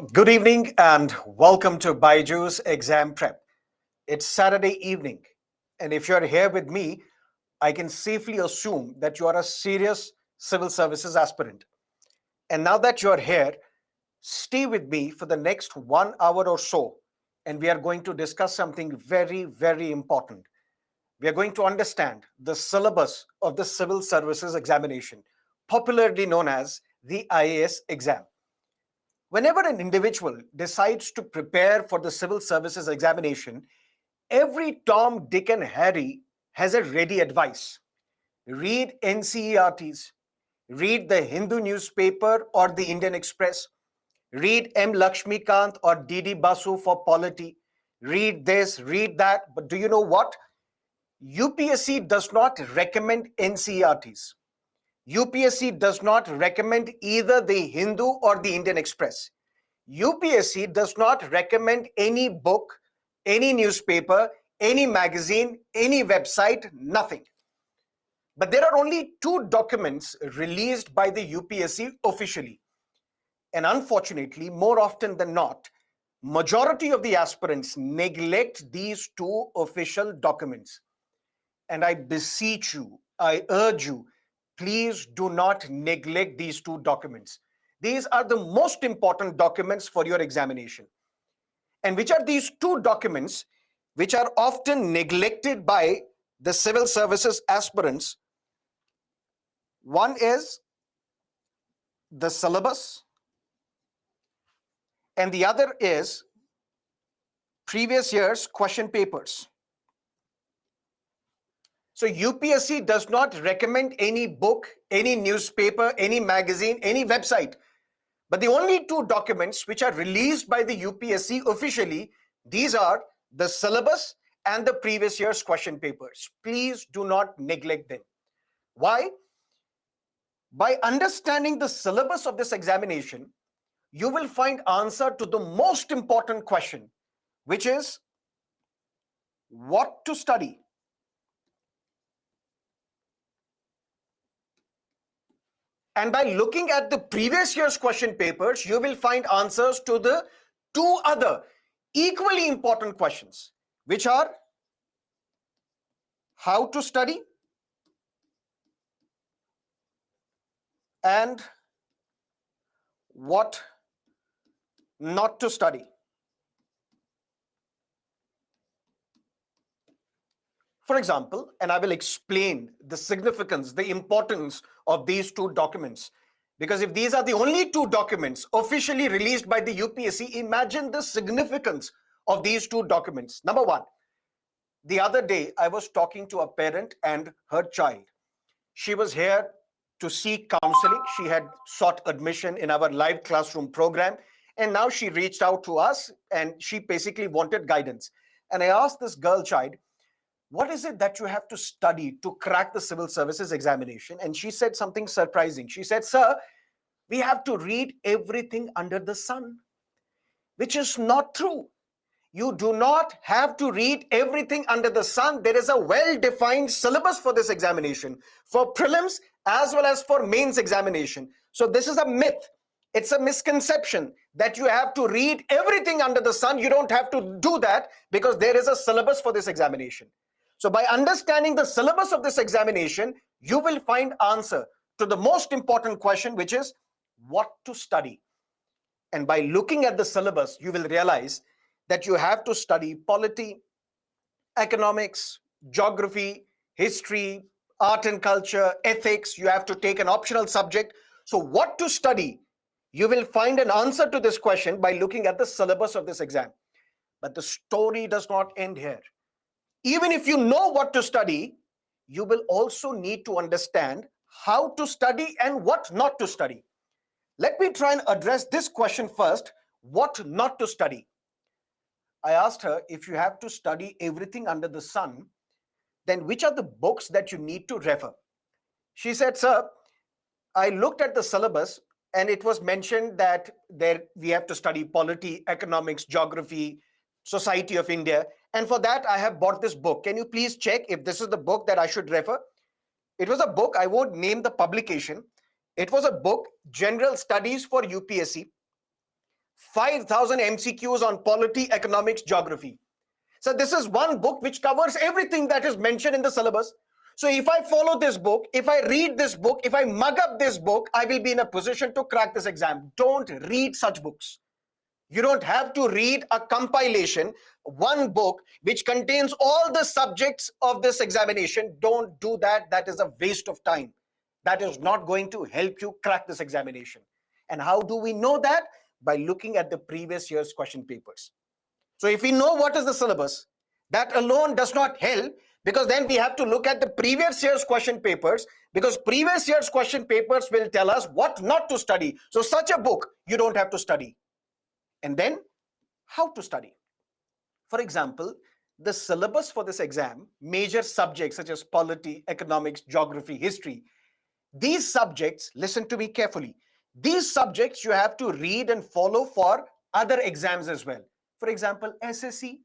Good evening and welcome to Byju's Exam Prep. It's Saturday evening, and if you're here with me, I can safely assume that you are a serious civil services aspirant. And now that you're here, stay with me for the next 1 hour or so, and we are going to discuss something very, very important. We are going to understand the syllabus of the civil services examination, popularly known as the IAS exam. Whenever an individual decides to prepare for the civil services examination, every Tom, Dick, and Harry has a ready advice. Read NCERTs, read the Hindu newspaper or the Indian Express, read M. Lakshmikant or D.D. Basu for polity, read this, read that. But do you know what? UPSC does not recommend NCERTs. UPSC does not recommend either the Hindu or the Indian Express. UPSC does not recommend any book, any newspaper, any magazine, any website, nothing. But there are only two documents released by the UPSC officially. And unfortunately, more often than not, majority of the aspirants neglect these two official documents. And I beseech you, I urge you, please do not neglect these two documents. These are the most important documents for your examination. And which are these two documents which are often neglected by the civil services aspirants? One is the syllabus, and the other is previous year's question papers. So UPSC does not recommend any book, any newspaper, any magazine, any website. But the only two documents which are released by the UPSC officially, these are the syllabus and the previous year's question papers. Please do not neglect them. Why? By understanding the syllabus of this examination, you will find answer to the most important question, which is what to study. And by looking at the previous year's question papers, you will find answers to the two other equally important questions, which are how to study and what not to study. For example, and I will explain the significance, the importance of these two documents. Because if these are the only two documents officially released by the UPSC, imagine the significance of these two documents. Number one, the other day I was talking to a parent and her child. She was here to seek counseling. She had sought admission in our live classroom program, and now she reached out to us and she basically wanted guidance. And I asked this girl child, what is it that you have to study to crack the civil services examination? And she said something surprising. She said, sir, we have to read everything under the sun, which is not true. You do not have to read everything under the sun. There is a well-defined syllabus for this examination, for prelims as well as for mains examination. So this is a myth. It's a misconception that you have to read everything under the sun. You don't have to do that because there is a syllabus for this examination. So by understanding the syllabus of this examination, you will find answer to the most important question, which is what to study. And by looking at the syllabus, you will realize that you have to study polity, economics, geography, history, art and culture, ethics. You have to take an optional subject. So what to study? You will find an answer to this question by looking at the syllabus of this exam. But the story does not end here. Even if you know what to study, you will also need to understand how to study and what not to study. Let me try and address this question first, what not to study. I asked her, if you have to study everything under the sun, then which are the books that you need to refer? She said, sir, I looked at the syllabus and it was mentioned that we have to study polity, economics, geography, Society of India. And for that, I have bought this book. Can you please check if this is the book that I should refer? It was a book, I won't name the publication. It was a book, General Studies for UPSC, 5,000 MCQs on polity, economics, geography. So this is one book which covers everything that is mentioned in the syllabus. So if I follow this book, if I read this book, if I mug up this book, I will be in a position to crack this exam. Don't read such books. You don't have to read a compilation, one book which contains all the subjects of this examination. Don't do that. That is a waste of time. That is not going to help you crack this examination. And how do we know that? By looking at the previous year's question papers. So if we know what is the syllabus, that alone does not help, because then we have to look at the previous year's question papers, because previous year's question papers will tell us what not to study. So such a book you don't have to study. And then how to study. For example, the syllabus for this exam, major subjects such as polity, economics, geography, history, these subjects, listen to me carefully, these subjects you have to read and follow for other exams as well. For example, SSC,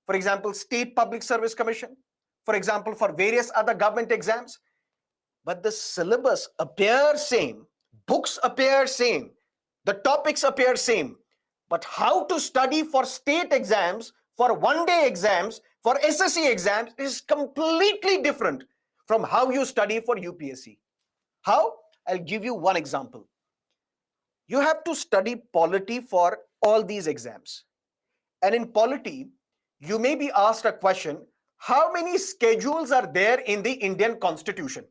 for example, State Public Service Commission, for example, for various other government exams. But the syllabus appears same, books appear same, the topics appear same. But how to study for state exams, for one-day exams, for SSC exams is completely different from how you study for UPSC. How? I'll give you one example. You have to study polity for all these exams. And in polity, you may be asked a question, how many schedules are there in the Indian Constitution?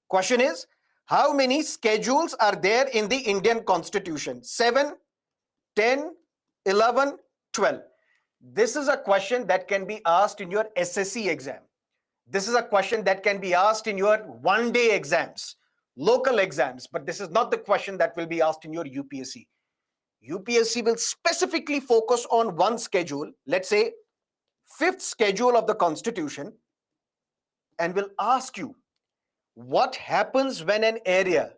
Question is, how many schedules are there in the Indian Constitution? 7, 10, 11, 12. This is a question that can be asked in your SSC exam. This is a question that can be asked in your one-day exams, local exams, but this is not the question that will be asked in your UPSC. UPSC will specifically focus on one schedule, let's say 5th schedule of the Constitution, and will ask you what happens when an area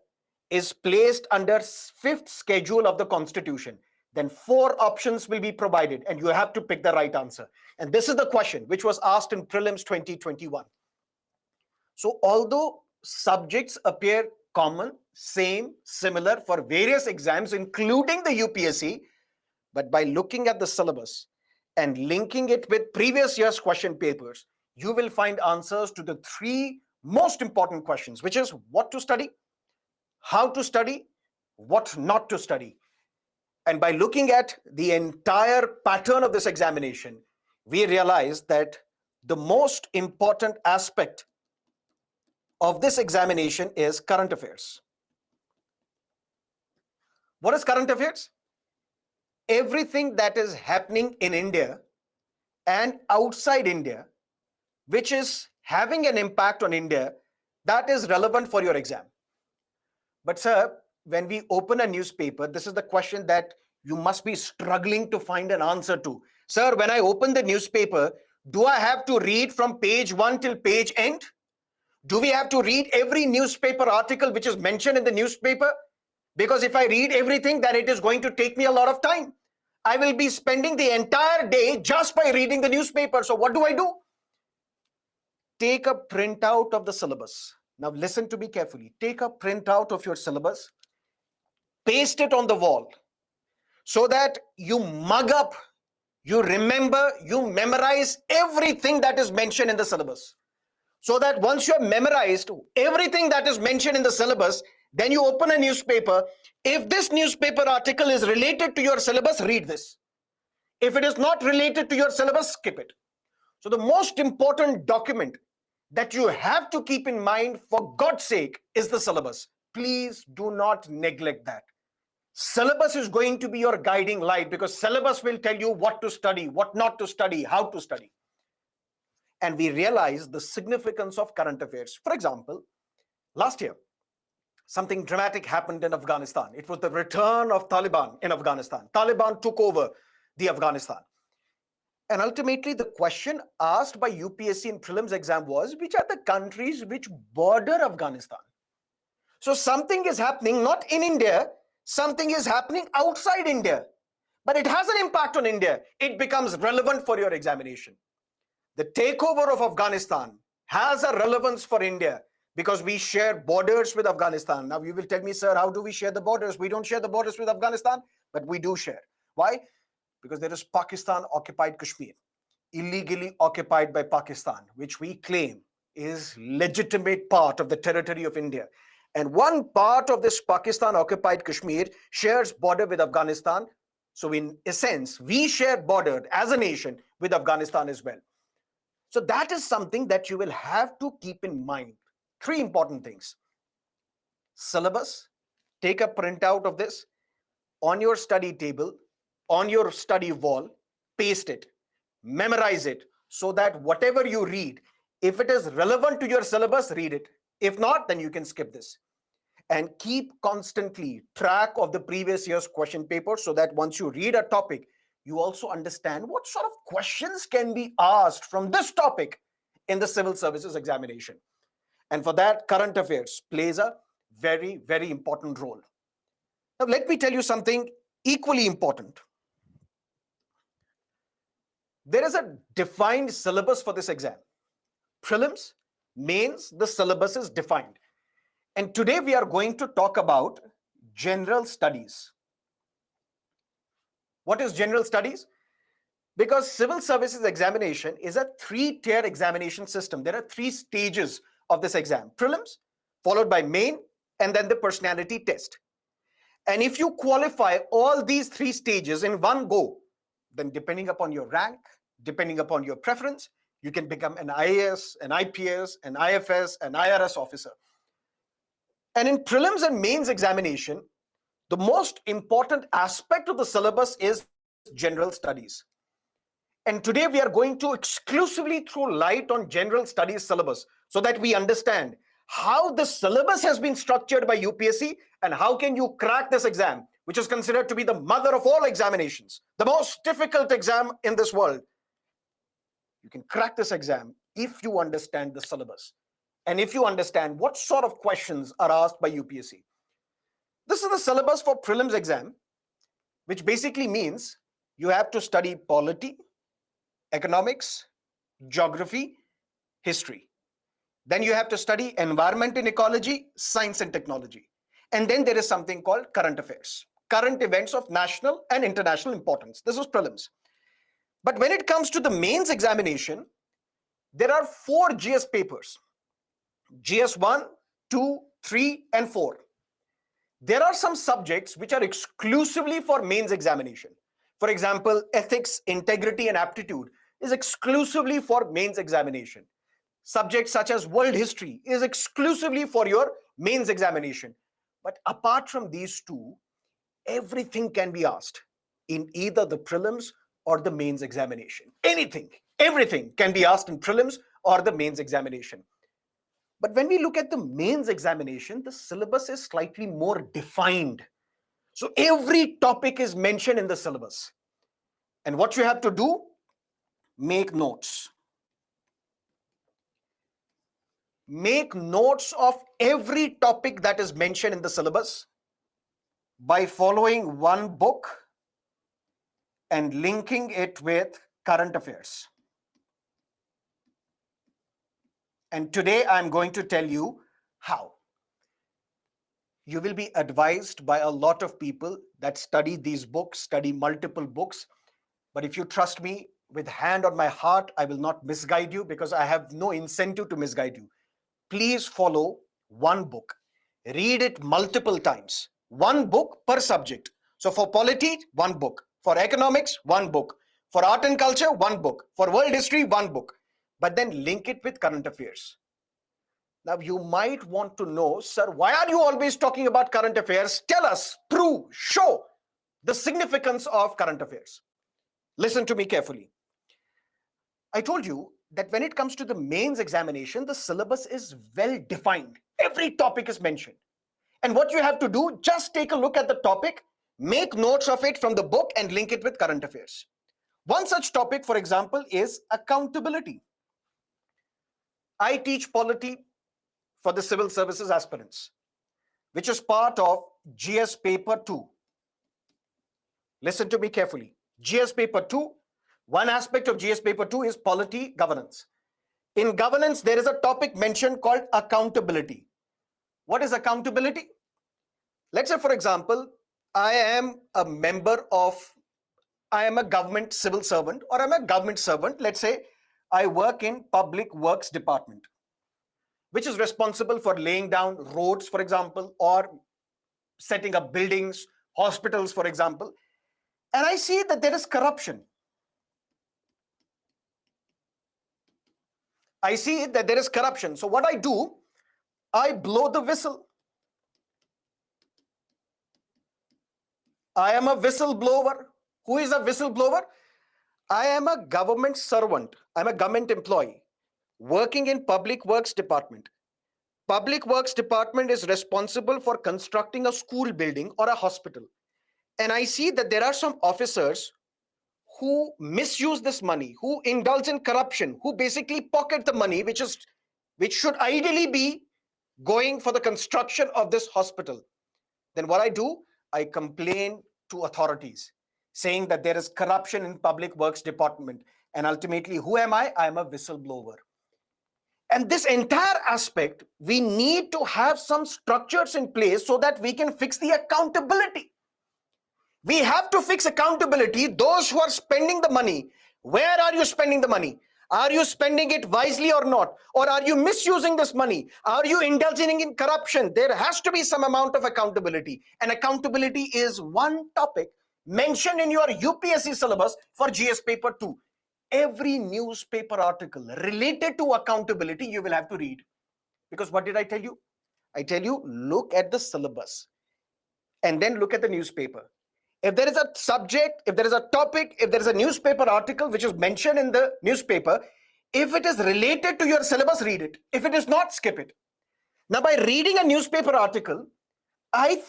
is placed under 5th schedule of the Constitution. Then 4 options will be provided and you have to pick the right answer. And this is the question which was asked in prelims 2021. So although subjects appear common, same, similar for various exams, including the UPSC, but by looking at the syllabus and linking it with previous year's question papers, you will find answers to the 3 most important questions, which is what to study, how to study, what not to study. And by looking at the entire pattern of this examination, we realize that the most important aspect of this examination is current affairs. What is current affairs? Everything that is happening in India and outside India, which is having an impact on India, that is relevant for your exam. But sir, when we open a newspaper, this is the question that you must be struggling to find an answer to. Sir, when I open the newspaper, do I have to read from page 1 till page end? Do we have to read every newspaper article which is mentioned in the newspaper? Because if I read everything, then it is going to take me a lot of time. I will be spending the entire day just by reading the newspaper. So what do? Take a printout of the syllabus. Now listen to me carefully. Take a printout of your syllabus, paste it on the wall so that you mug up, you remember, you memorize everything that is mentioned in the syllabus. So that once you have memorized everything that is mentioned in the syllabus, then you open a newspaper. If this newspaper article is related to your syllabus, read this. If it is not related to your syllabus, skip it. So the most important document that you have to keep in mind, for God's sake, is the syllabus. Please do not neglect that. Syllabus is going to be your guiding light, because syllabus will tell you what to study, what not to study, how to study. And we realize the significance of current affairs. For example, last year, something dramatic happened in Afghanistan. It was the return of Taliban in Afghanistan. Taliban took over the Afghanistan. And ultimately, the question asked by UPSC in prelims exam was, which are the countries which border Afghanistan? So something is happening not in India, something is happening outside India, but it has an impact on India. It becomes relevant for your examination. The takeover of Afghanistan has a relevance for India because we share borders with Afghanistan. Now you will tell me, sir, how do we share the borders? We don't share the borders with Afghanistan. but we do share. Why? Because there is Pakistan occupied Kashmir, illegally occupied by Pakistan, which we claim is legitimate part of the territory of India. And one part of this Pakistan occupied Kashmir shares border with Afghanistan. So in essence, we share border as a nation with Afghanistan as well. So that is something that you will have to keep in mind. Three important things. Syllabus, take a printout of this on your study table, on your study wall, paste it, memorize it, so that whatever you read, if it is relevant to your syllabus, read it. If not, then you can skip this. And keep constantly track of the previous year's question paper, so that once you read a topic, you also understand what sort of questions can be asked from this topic in the civil services examination. And for that, current affairs plays a very, very important role. Now, let me tell you something equally important. There is a defined syllabus for this exam. Prelims, mains, the syllabus is defined. And today we are going to talk about general studies. What is general studies? Because civil services examination is a three-tier examination system. There are three stages of this exam. Prelims, followed by main, and then the personality test. And if you qualify all these three stages in one go, then depending upon your rank, depending upon your preference, you can become an IAS, an IPS, an IFS, an IRS officer. And in prelims and mains examination, the most important aspect of the syllabus is general studies. And today we are going to exclusively throw light on general studies syllabus so that we understand how the syllabus has been structured by UPSC and how can you crack this exam, which is considered to be the mother of all examinations, the most difficult exam in this world. You can crack this exam if you understand the syllabus and if you understand what sort of questions are asked by UPSC. This is the syllabus for prelims exam, which basically means you have to study polity, economics, geography, history. Then you have to study environment and ecology, science and technology. And then there is something called current affairs, current events of national and international importance. This is prelims. But when it comes to the mains examination, there are 4 GS papers, GS 1, 2, 3, and 4. There are some subjects which are exclusively for mains examination. For example, ethics, integrity, and aptitude is exclusively for mains examination. Subjects such as world history is exclusively for your mains examination. But apart from these two, everything can be asked in either the prelims or the mains examination. Anything, everything can be asked in prelims or the mains examination. But when we look at the mains examination, the syllabus is slightly more defined. So every topic is mentioned in the syllabus. And what you have to do, make notes. Make notes of every topic that is mentioned in the syllabus by following one book and linking it with current affairs. And today I'm going to tell you how. You will be advised by a lot of people that study these books, study multiple books. But if you trust me, with hand on my heart, I will not misguide you because I have no incentive to misguide you. Please follow one book. Read it multiple times. One book per subject. So for polity, one book. For economics, one book. For art and culture, one book. For world history, one book. But then link it with current affairs. Now you might want to know, sir, why are you always talking about current affairs? Tell us, prove, show the significance of current affairs. Listen to me carefully. I told you that when it comes to the mains examination, the syllabus is well defined. Every topic is mentioned. And what you have to do, just take a look at the topic, make notes of it from the book and link it with current affairs. One such topic, for example, is accountability. I teach polity for the civil services aspirants, which is part of GS paper 2. Listen to me carefully. GS paper 2, one aspect of GS paper 2 is polity governance. In governance, there is a topic mentioned called accountability. What is accountability? Let's say, for example, I am a government civil servant, or I'm a government servant. Let's say I work in public works department, which is responsible for laying down roads, for example, or setting up buildings, hospitals, for example. And I see that there is corruption. I see that there is corruption. So what I do, I blow the whistle. I am a whistleblower. Who is a whistleblower? I am a government servant. I'm a government employee working in public works department. Public works department is responsible for constructing a school building or a hospital. And I see that there are some officers who misuse this money, who indulge in corruption, who basically pocket the money, which should ideally be going for the construction of this hospital. Then what I do, I complain to authorities saying that there is corruption in public works department. And ultimately, who am I? I am a whistleblower. And this entire aspect, we need to have some structures in place so that we can fix the accountability. We have to fix accountability. Those who are spending the money, where are you spending the money? Are you spending it wisely or not? Or are you misusing this money? Are you indulging in corruption? There has to be some amount of accountability. And accountability is one topic mentioned in your UPSC syllabus for GS paper 2. Every newspaper article related to accountability you will have to read. Because what did I tell you? I tell you, look at the syllabus and then look at the newspaper. If there is a subject, if there is a topic, if there is a newspaper article which is mentioned in the newspaper, if it is related to your syllabus, read it. If it is not, skip it. Now, by reading a newspaper article, I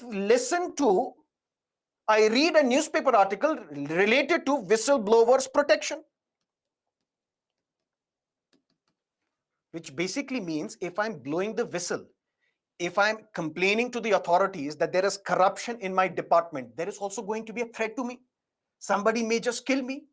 read a newspaper article related to whistleblowers protection, which basically means if I'm blowing the whistle, if I'm complaining to the authorities that there is corruption in my department, there is also going to be a threat to me. Somebody may just kill me.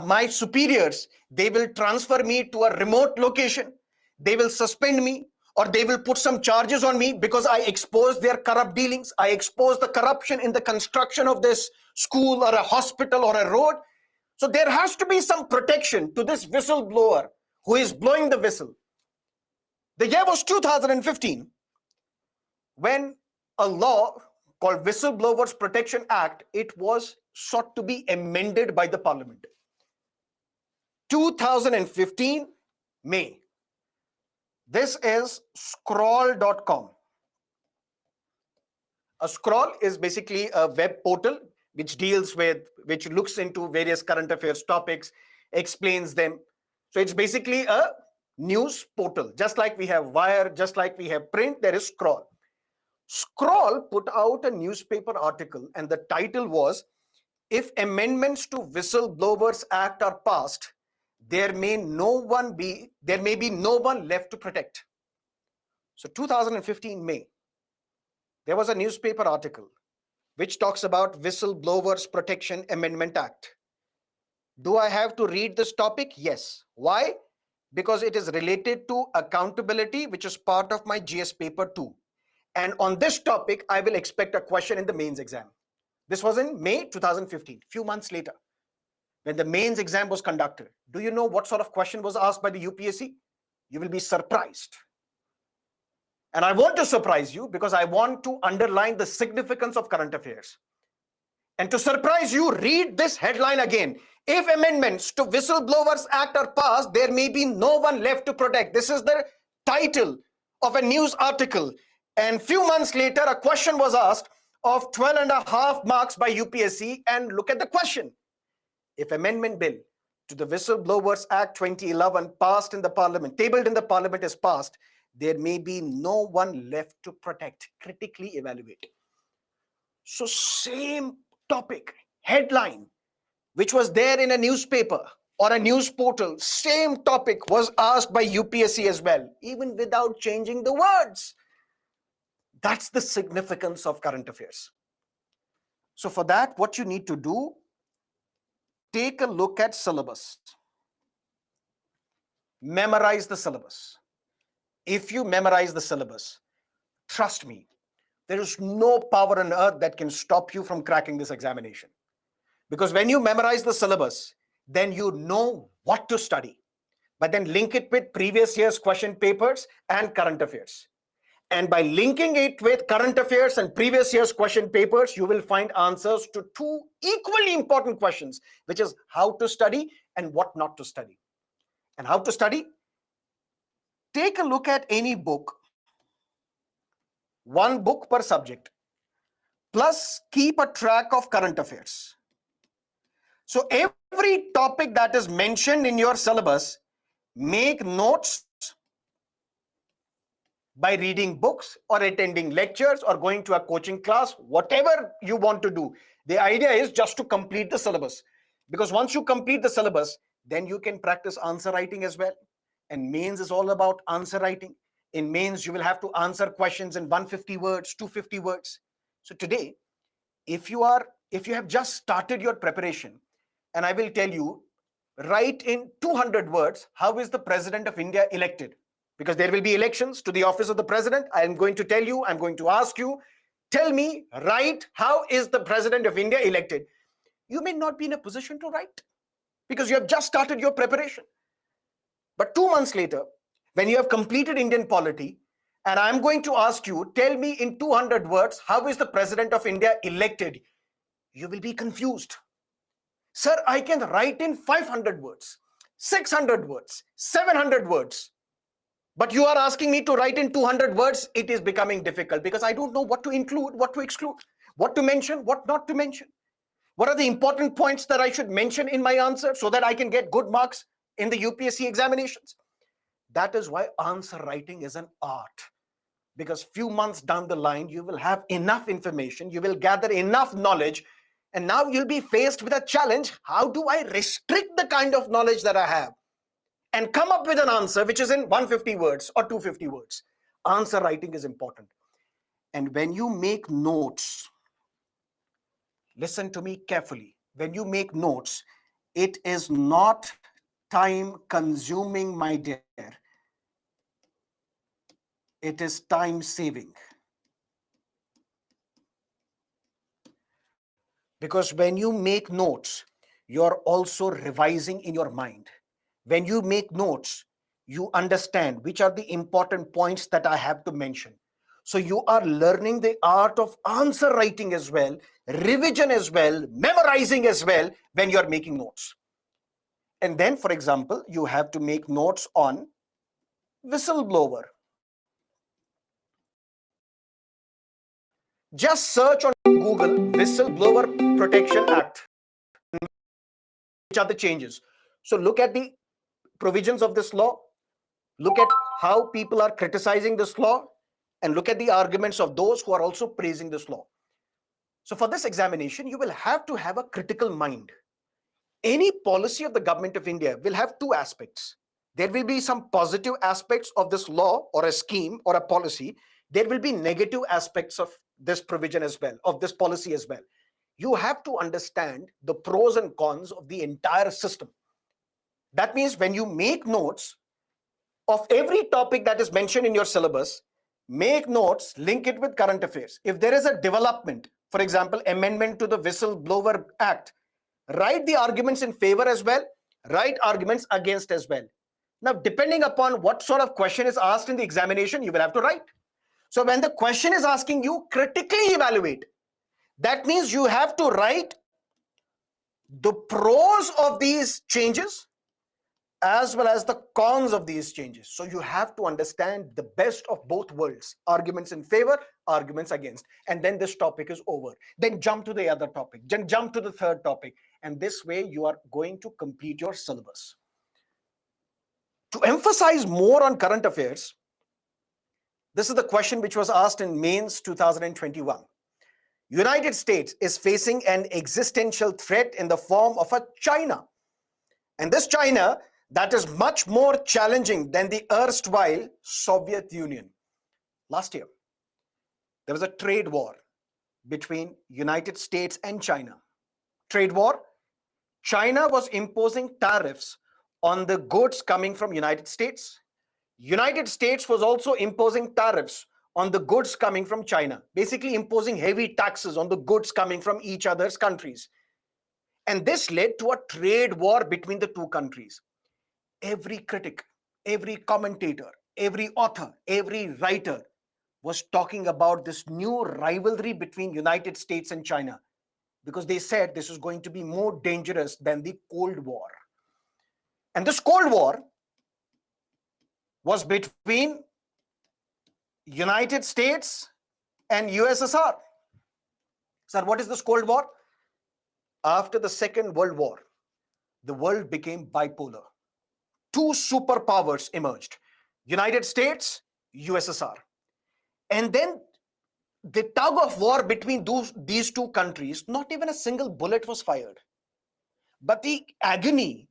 My superiors, they will transfer me to a remote location. They will suspend me, or they will put some charges on me because I exposed their corrupt dealings. I exposed the corruption in the construction of this school or a hospital or a road. So there has to be some protection to this whistleblower who is blowing the whistle. The year was 2015 when a law called Whistleblowers Protection Act, it was sought to be amended by the parliament. 2015 May. This is scroll.com. A scroll is basically a web portal which looks into various current affairs topics, explains them. So it's basically a news portal. Just like we have Wire, just like we have print, there is Scroll. Scroll put out a newspaper article and the title was, if amendments to Whistleblowers Act are passed, there may be no one left to protect. So 2015 May, there was a newspaper article which talks about Whistleblowers Protection Amendment Act. Do I have to read this topic? Yes. Why? Because it is related to accountability, which is part of my GS paper 2. And on this topic, I will expect a question in the mains exam. This was in May 2015, few months later, when the mains exam was conducted. Do you know what sort of question was asked by the UPSC? You will be surprised. And I want to surprise you because I want to underline the significance of current affairs. And to surprise you, read this headline again. If amendments to Whistleblowers Act are passed, there may be no one left to protect. This is the title of a news article. And few months later, a question was asked of 12.5 marks by UPSC. And look at the question. If amendment bill to the Whistleblowers Act 2011 passed in the parliament, tabled in the parliament is passed, there may be no one left to protect. Critically evaluate. So same topic, headline, which was there in a newspaper or a news portal, same topic was asked by UPSC as well, even without changing the words. That's the significance of current affairs. So for that, what you need to do, take a look at syllabus. Memorize the syllabus. If you memorize the syllabus, trust me, There is no power on earth that can stop you from cracking this examination. Because when you memorize the syllabus, then you know what to study. But then link it with previous year's question papers and current affairs. And by linking it with current affairs and previous year's question papers, you will find answers to two equally important questions, which is how to study and what not to study. And how to study? Take a look at any book, one book per subject, plus keep a track of current affairs. So every topic that is mentioned in your syllabus, make notes by reading books or attending lectures or going to a coaching class, whatever you want to do. The idea is just to complete the syllabus, because once you complete the syllabus, then you can practice answer writing as well. And mains is all about answer writing. In mains, you will have to answer questions in 150 words, 250 words. So today, if you have just started your preparation, and I will tell you, write in 200 words, how is the President of India elected? Because there will be elections to the office of the president. I'm going to ask you, tell me, write, how is the President of India elected? You may not be in a position to write because you have just started your preparation. But 2 months later, when you have completed Indian polity, and I'm going to ask you, tell me in 200 words, how is the President of India elected? You will be confused. Sir, I can write in 500 words, 600 words, 700 words. But you are asking me to write in 200 words. It is becoming difficult because I don't know what to include, what to exclude, what to mention, what not to mention. What are the important points that I should mention in my answer so that I can get good marks in the UPSC examinations? That is why answer writing is an art. Because few months down the line, you will have enough information, you will gather enough knowledge, and now you'll be faced with a challenge. How do I restrict the kind of knowledge that I have and come up with an answer which is in 150 words or 250 words? Answer writing is important. And when you make notes, listen to me carefully. When you make notes, it is not time consuming, my dear. It is time saving. Because when you make notes, you're also revising in your mind. When you make notes, you understand which are the important points that I have to mention. So you are learning the art of answer writing as well, revision as well, memorizing as well when you're making notes. And then, for example, you have to make notes on whistleblower. Just search on Google Whistleblower Protection Act. Which are the changes? So look at the provisions of this law, look at how people are criticizing this law, and look at the arguments of those who are also praising this law. So for this examination, you will have to have a critical mind. Any policy of the government of India will have two aspects. There will be some positive aspects of this law or a scheme or a policy. There will be negative aspects of this provision as well, of this policy as well. You have to understand the pros and cons of the entire system. That means when you make notes of every topic that is mentioned in your syllabus, make notes, link it with current affairs. If there is a development, for example, amendment to the Whistleblower Act, write the arguments in favor as well, write arguments against as well. Now, depending upon what sort of question is asked in the examination, you will have to write. So when the question is asking you, critically evaluate. That means you have to write the pros of these changes as well as the cons of these changes. So you have to understand the best of both worlds, arguments in favor, arguments against, and then this topic is over. Then jump to the other topic, then jump to the third topic, and this way you are going to complete your syllabus. To emphasize more on current affairs, this is the question which was asked in mains 2021. United States is facing an existential threat in the form of a China. And this China that is much more challenging than the erstwhile Soviet Union. Last year, there was a trade war between United States and China. Trade war. China was imposing tariffs on the goods coming from United States. United States was also imposing tariffs on the goods coming from China, basically imposing heavy taxes on the goods coming from each other's countries. And this led to a trade war between the two countries. Every critic, every commentator, every author, every writer was talking about this new rivalry between United States and China, because they said this is going to be more dangerous than the Cold War. And this Cold War was between United States and USSR. Sir, what is this Cold War? After the Second World War, the world became bipolar. Two superpowers emerged, United States, USSR. And then the tug of war between these two countries, not even a single bullet was fired. But the agony,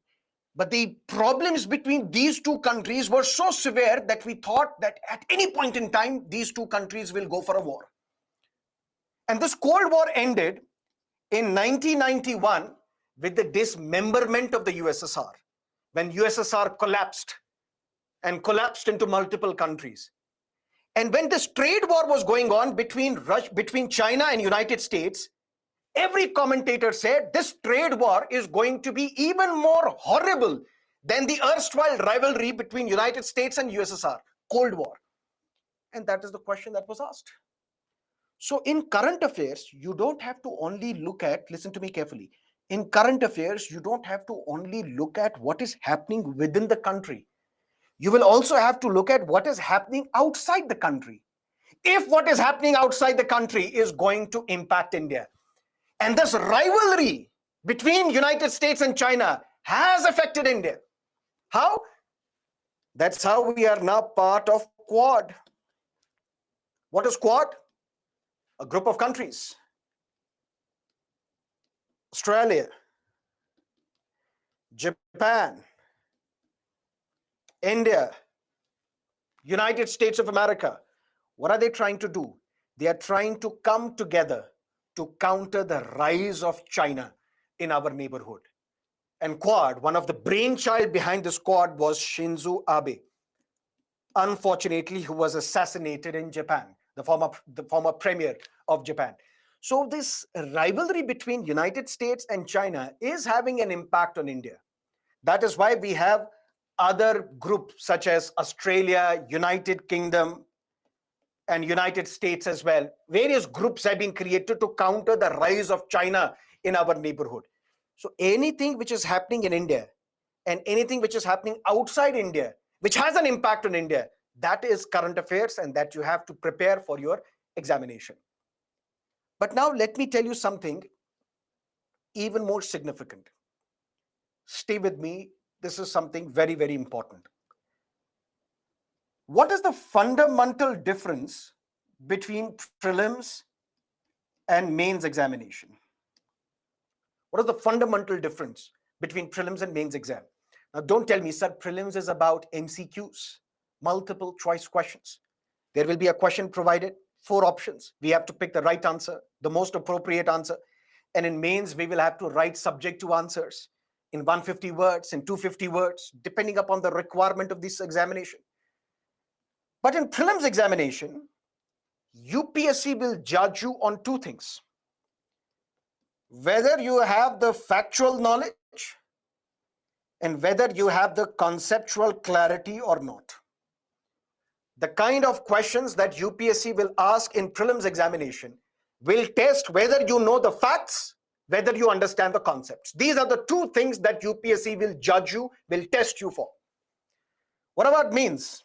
but the problems between these two countries were so severe that we thought that at any point in time, these two countries will go for a war. And this Cold War ended in 1991 with the dismemberment of the USSR, when USSR collapsed and collapsed into multiple countries. And when this trade war was going on between China and United States, every commentator said this trade war is going to be even more horrible than the erstwhile rivalry between United States and USSR, Cold War. And that is the question that was asked. So in current affairs, you don't have to only look at, listen to me carefully, in current affairs, you don't have to only look at what is happening within the country. You will also have to look at what is happening outside the country. If what is happening outside the country is going to impact India. And this rivalry between United States and China has affected India. How? That's how we are now part of Quad. What is Quad? A group of countries. Australia, Japan, India, United States of America. What are they trying to do? They are trying to come together to counter the rise of China in our neighborhood. And Quad, one of the brainchild behind this Quad was Shinzo Abe, unfortunately, who was assassinated in Japan, the former premier of Japan. So this rivalry between United States and China is having an impact on India. That is why we have other groups such as Australia, United Kingdom, and United States as well. Various groups have been created to counter the rise of China in our neighborhood. So anything which is happening in India and anything which is happening outside India, which has an impact on India, that is current affairs and that you have to prepare for your examination. But now let me tell you something even more significant. Stay with me. This is something very, very important. What is the fundamental difference between prelims and mains examination? What is the fundamental difference between prelims and mains exam? Now, don't tell me, sir, prelims is about MCQs, multiple choice questions. There will be a question provided, 4 options. We have to pick the right answer, the most appropriate answer. And in mains, we will have to write subject to answers in 150 words, in 250 words, depending upon the requirement of this examination. But in prelims examination, UPSC will judge you on 2 things. Whether you have the factual knowledge and whether you have the conceptual clarity or not. The kind of questions that UPSC will ask in prelims examination will test whether you know the facts, whether you understand the concepts. These are the 2 things that UPSC will judge you, will test you for. What about mains?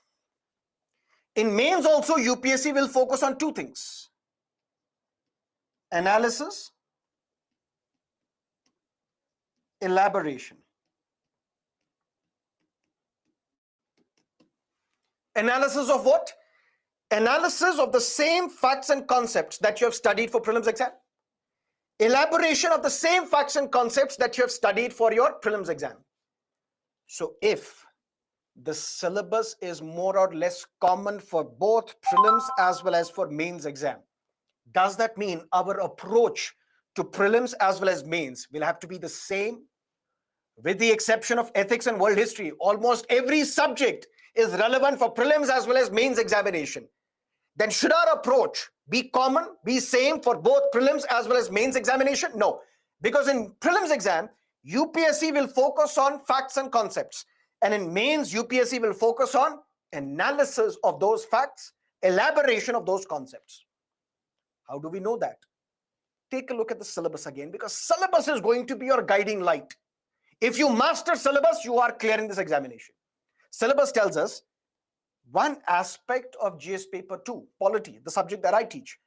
In mains also, UPSC will focus on 2 things. Analysis, elaboration. Analysis of what? Analysis of the same facts and concepts that you have studied for prelims exam. Elaboration of the same facts and concepts that you have studied for your prelims exam. So if the syllabus is more or less common for both prelims as well as for mains exam, does that mean our approach to prelims as well as mains will have to be the same? With the exception of ethics and world history, almost every subject is relevant for prelims as well as mains examination. then should our approach be common, be same for both prelims as well as mains examination? No, because in prelims exam, UPSC will focus on facts and concepts, and in mains, UPSC will focus on analysis of those facts, elaboration of those concepts. How do we know that? Take a look at the syllabus again, because syllabus is going to be your guiding light. If you master syllabus, you are clearing this examination. Syllabus tells us one aspect of GS paper 2, polity, the subject that I teach.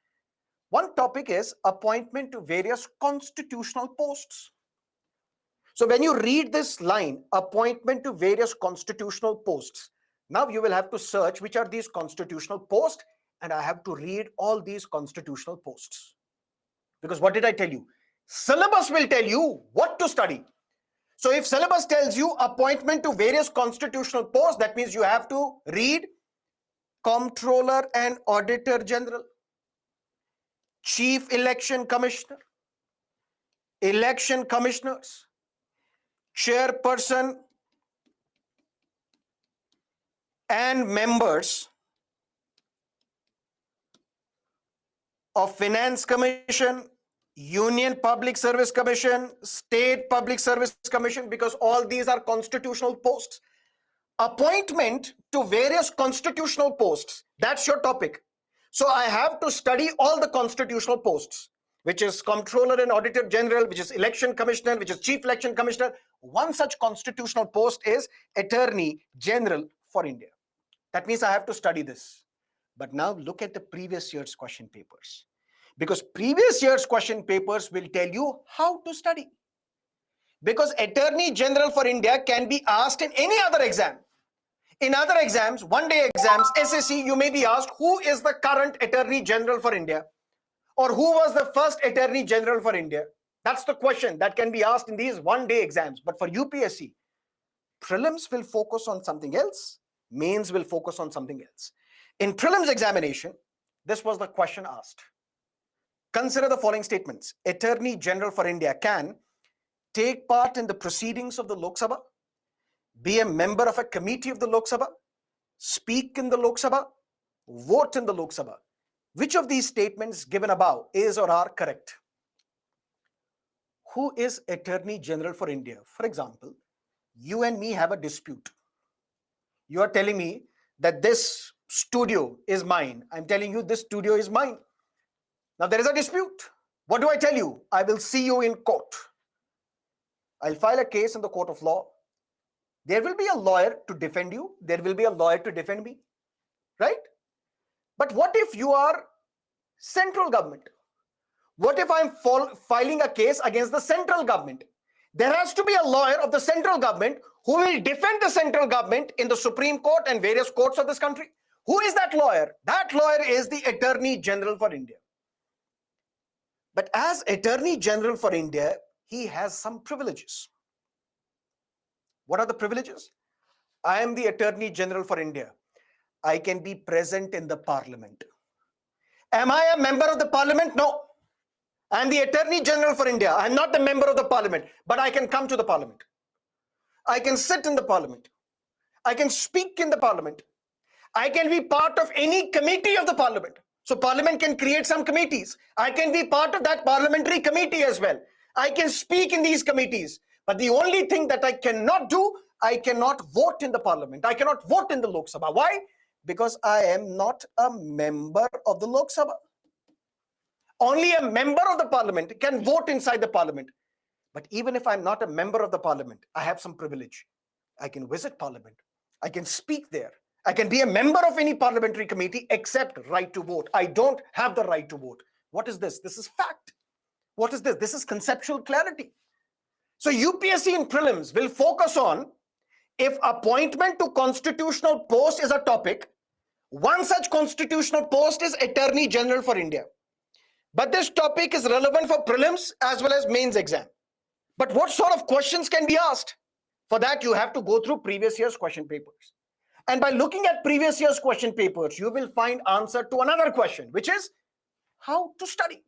One topic is appointment to various constitutional posts. So when you read this line, appointment to various constitutional posts, now you will have to search which are these constitutional posts, and I have to read all these constitutional posts. Because what did I tell you? Syllabus will tell you what to study. So if syllabus tells you appointment to various constitutional posts, that means you have to read Comptroller and Auditor General, Chief Election Commissioner, Election Commissioners, Chairperson and members of Finance Commission, Union Public Service Commission, State Public Service Commission, because all these are constitutional posts. Appointment to various constitutional posts, that's your topic. So I have to study all the constitutional posts, which is Comptroller and Auditor General, which is Election Commissioner, which is Chief Election Commissioner. One such constitutional post is Attorney General for India. That means I have to study this. But now look at the previous year's question papers, because previous year's question papers will tell you how to study. Because Attorney General for India can be asked in any other exam. In other exams, one-day exams, SSC, you may be asked who is the current Attorney General for India, or who was the first Attorney General for India. That's the question that can be asked in these one-day exams. But for UPSC, prelims will focus on something else, mains will focus on something else. In prelims examination, this was the question asked. Consider the following statements. Attorney General for India can take part in the proceedings of the Lok Sabha, be a member of a committee of the Lok Sabha, speak in the Lok Sabha, vote in the Lok Sabha. Which of these statements given above is or are correct? Who is Attorney General for India? For example, you and me have a dispute. You are telling me that this studio is mine. I'm telling you this studio is mine. Now there is a dispute. What do I tell you? I will see you in court. I'll file a case in the court of law. There will be a lawyer to defend you. There will be a lawyer to defend me, right? But what if you are central government? What if I'm filing a case against the central government? There has to be a lawyer of the central government who will defend the central government in the Supreme Court and various courts of this country. Who is that lawyer? That lawyer is the Attorney General for India. But as Attorney General for India, he has some privileges. What are the privileges? I am the Attorney General for India. I can be present in the Parliament. Am I a member of the Parliament? No. I am the Attorney General for India. I am not the member of the Parliament, but I can come to the Parliament. I can sit in the Parliament. I can speak in the Parliament. I can be part of any committee of the Parliament. So Parliament can create some committees. I can be part of that parliamentary committee as well. I can speak in these committees. But the only thing that I cannot do, I cannot vote in the Parliament. I cannot vote in the Lok Sabha. Why? Because I am not a member of the Lok Sabha. Only a member of the Parliament can vote inside the Parliament. But even if I'm not a member of the Parliament, I have some privilege. I can visit Parliament. I can speak there. I can be a member of any parliamentary committee except right to vote. I don't have the right to vote. What is this? This is fact. What is this? This is conceptual clarity. So UPSC in prelims will focus on if appointment to constitutional post is a topic. One such constitutional post is Attorney General for India. But this topic is relevant for prelims as well as mains exam. But what sort of questions can be asked? For that, you have to go through previous year's question papers. And by looking at previous year's question papers, you will find answer to another question, which is how to study.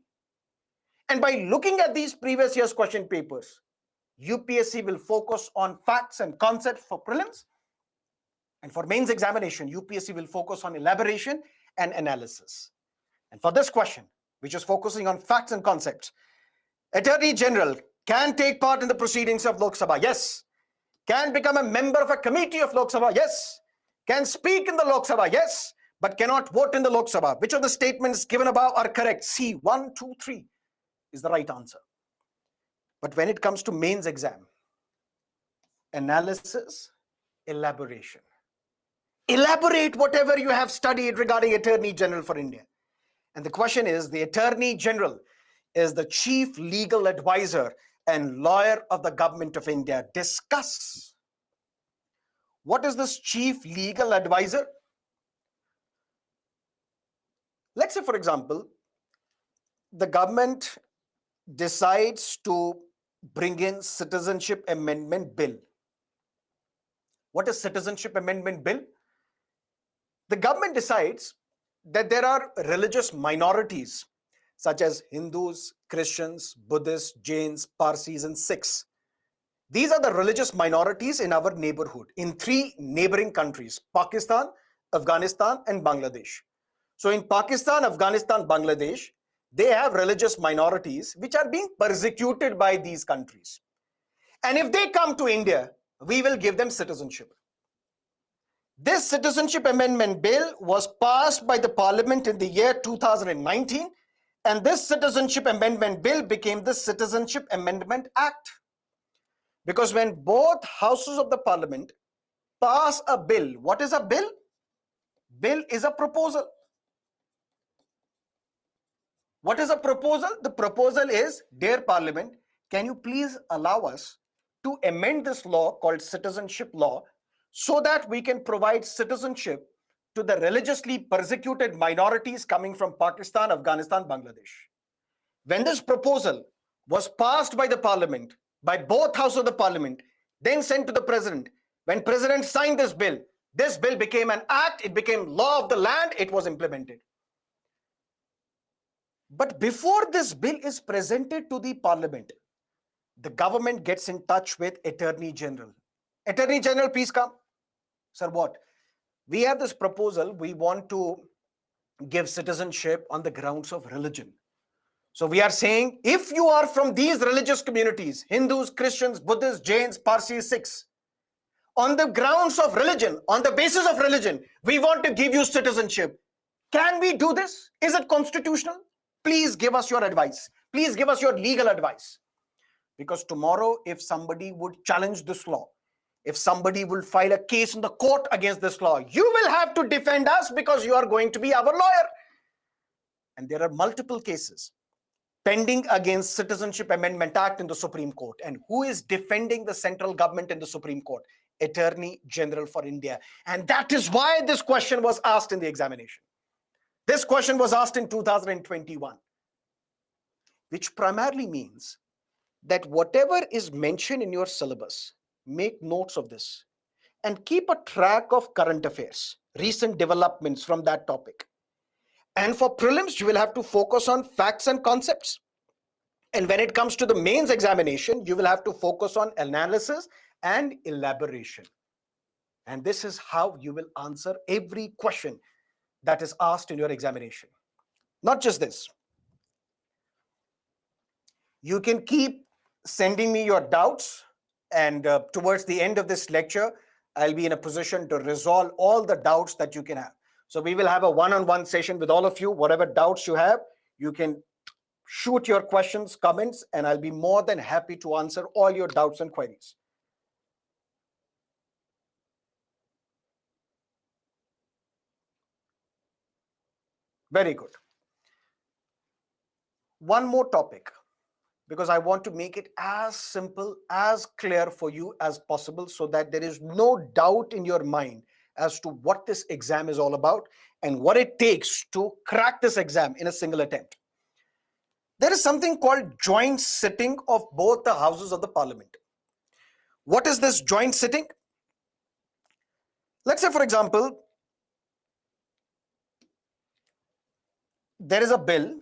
And by looking at these previous year's question papers, UPSC will focus on facts and concepts for prelims. And for mains examination, UPSC will focus on elaboration and analysis. And for this question, which is focusing on facts and concepts, Attorney General can take part in the proceedings of Lok Sabha, yes. Can become a member of a committee of Lok Sabha, yes. Can speak in the Lok Sabha, yes, but cannot vote in the Lok Sabha. Which of the statements given above are correct? C, 1, 2, 3 is the right answer. But when it comes to mains exam, analysis, elaboration. Elaborate whatever you have studied regarding Attorney General for India. And the question is, the Attorney General is the chief legal advisor and lawyer of the government of India. Discuss. What is this chief legal advisor? Let's say, for example, the government decides to bring in Citizenship Amendment Bill. What is Citizenship Amendment Bill? The government decides that there are religious minorities such as Hindus, Christians, Buddhists, Jains, Parsis, and Sikhs. These are the religious minorities in our neighborhood in 3 neighboring countries, Pakistan, Afghanistan, and Bangladesh. So in Pakistan, Afghanistan, Bangladesh, they have religious minorities which are being persecuted by these countries. And if they come to India, we will give them citizenship. This Citizenship Amendment Bill was passed by the Parliament in the year 2019, and this Citizenship Amendment Bill became the Citizenship Amendment Act. Because when both houses of the Parliament pass a bill, what is a bill? Bill is a proposal. What is a proposal? The proposal is, dear Parliament, can you please allow us to amend this law called citizenship law so that we can provide citizenship to the religiously persecuted minorities coming from Pakistan, Afghanistan, Bangladesh. When this proposal was passed by the Parliament, by both houses of the Parliament, then sent to the President, when President signed this bill became an act, it became law of the land, it was implemented. But before this bill is presented to the Parliament, the government gets in touch with Attorney General. Attorney General, please come. Sir, what? We have this proposal. We want to give citizenship on the grounds of religion. So we are saying, if you are from these religious communities, Hindus, Christians, Buddhists, Jains, Parsis, Sikhs, on the grounds of religion, on the basis of religion, we want to give you citizenship. Can we do this? Is it constitutional? Please give us your advice. Please give us your legal advice. Because tomorrow, if somebody would challenge this law, if somebody will file a case in the court against this law, you will have to defend us because you are going to be our lawyer. And there are multiple cases pending against Citizenship Amendment Act in the Supreme Court. And who is defending the central government in the Supreme Court? Attorney General for India. And that is why this question was asked in the examination. This question was asked in 2021, which primarily means that whatever is mentioned in your syllabus, make notes of this and keep a track of current affairs, recent developments from that topic. And for prelims, you will have to focus on facts and concepts. And when it comes to the mains examination, you will have to focus on analysis and elaboration. And this is how you will answer every question that is asked in your examination. Not just this. You can keep sending me your doubts, and towards the end of this lecture, I'll be in a position to resolve all the doubts that you can have. So we will have a one-on-one session with all of you. Whatever doubts you have, you can shoot your questions, comments, and I'll be more than happy to answer all your doubts and queries. Very good. One more topic, because I want to make it as simple, as clear for you as possible so that there is no doubt in your mind as to what this exam is all about and what it takes to crack this exam in a single attempt. There is something called joint sitting of both the houses of the Parliament. What is this joint sitting? Let's say, for example, there is a bill,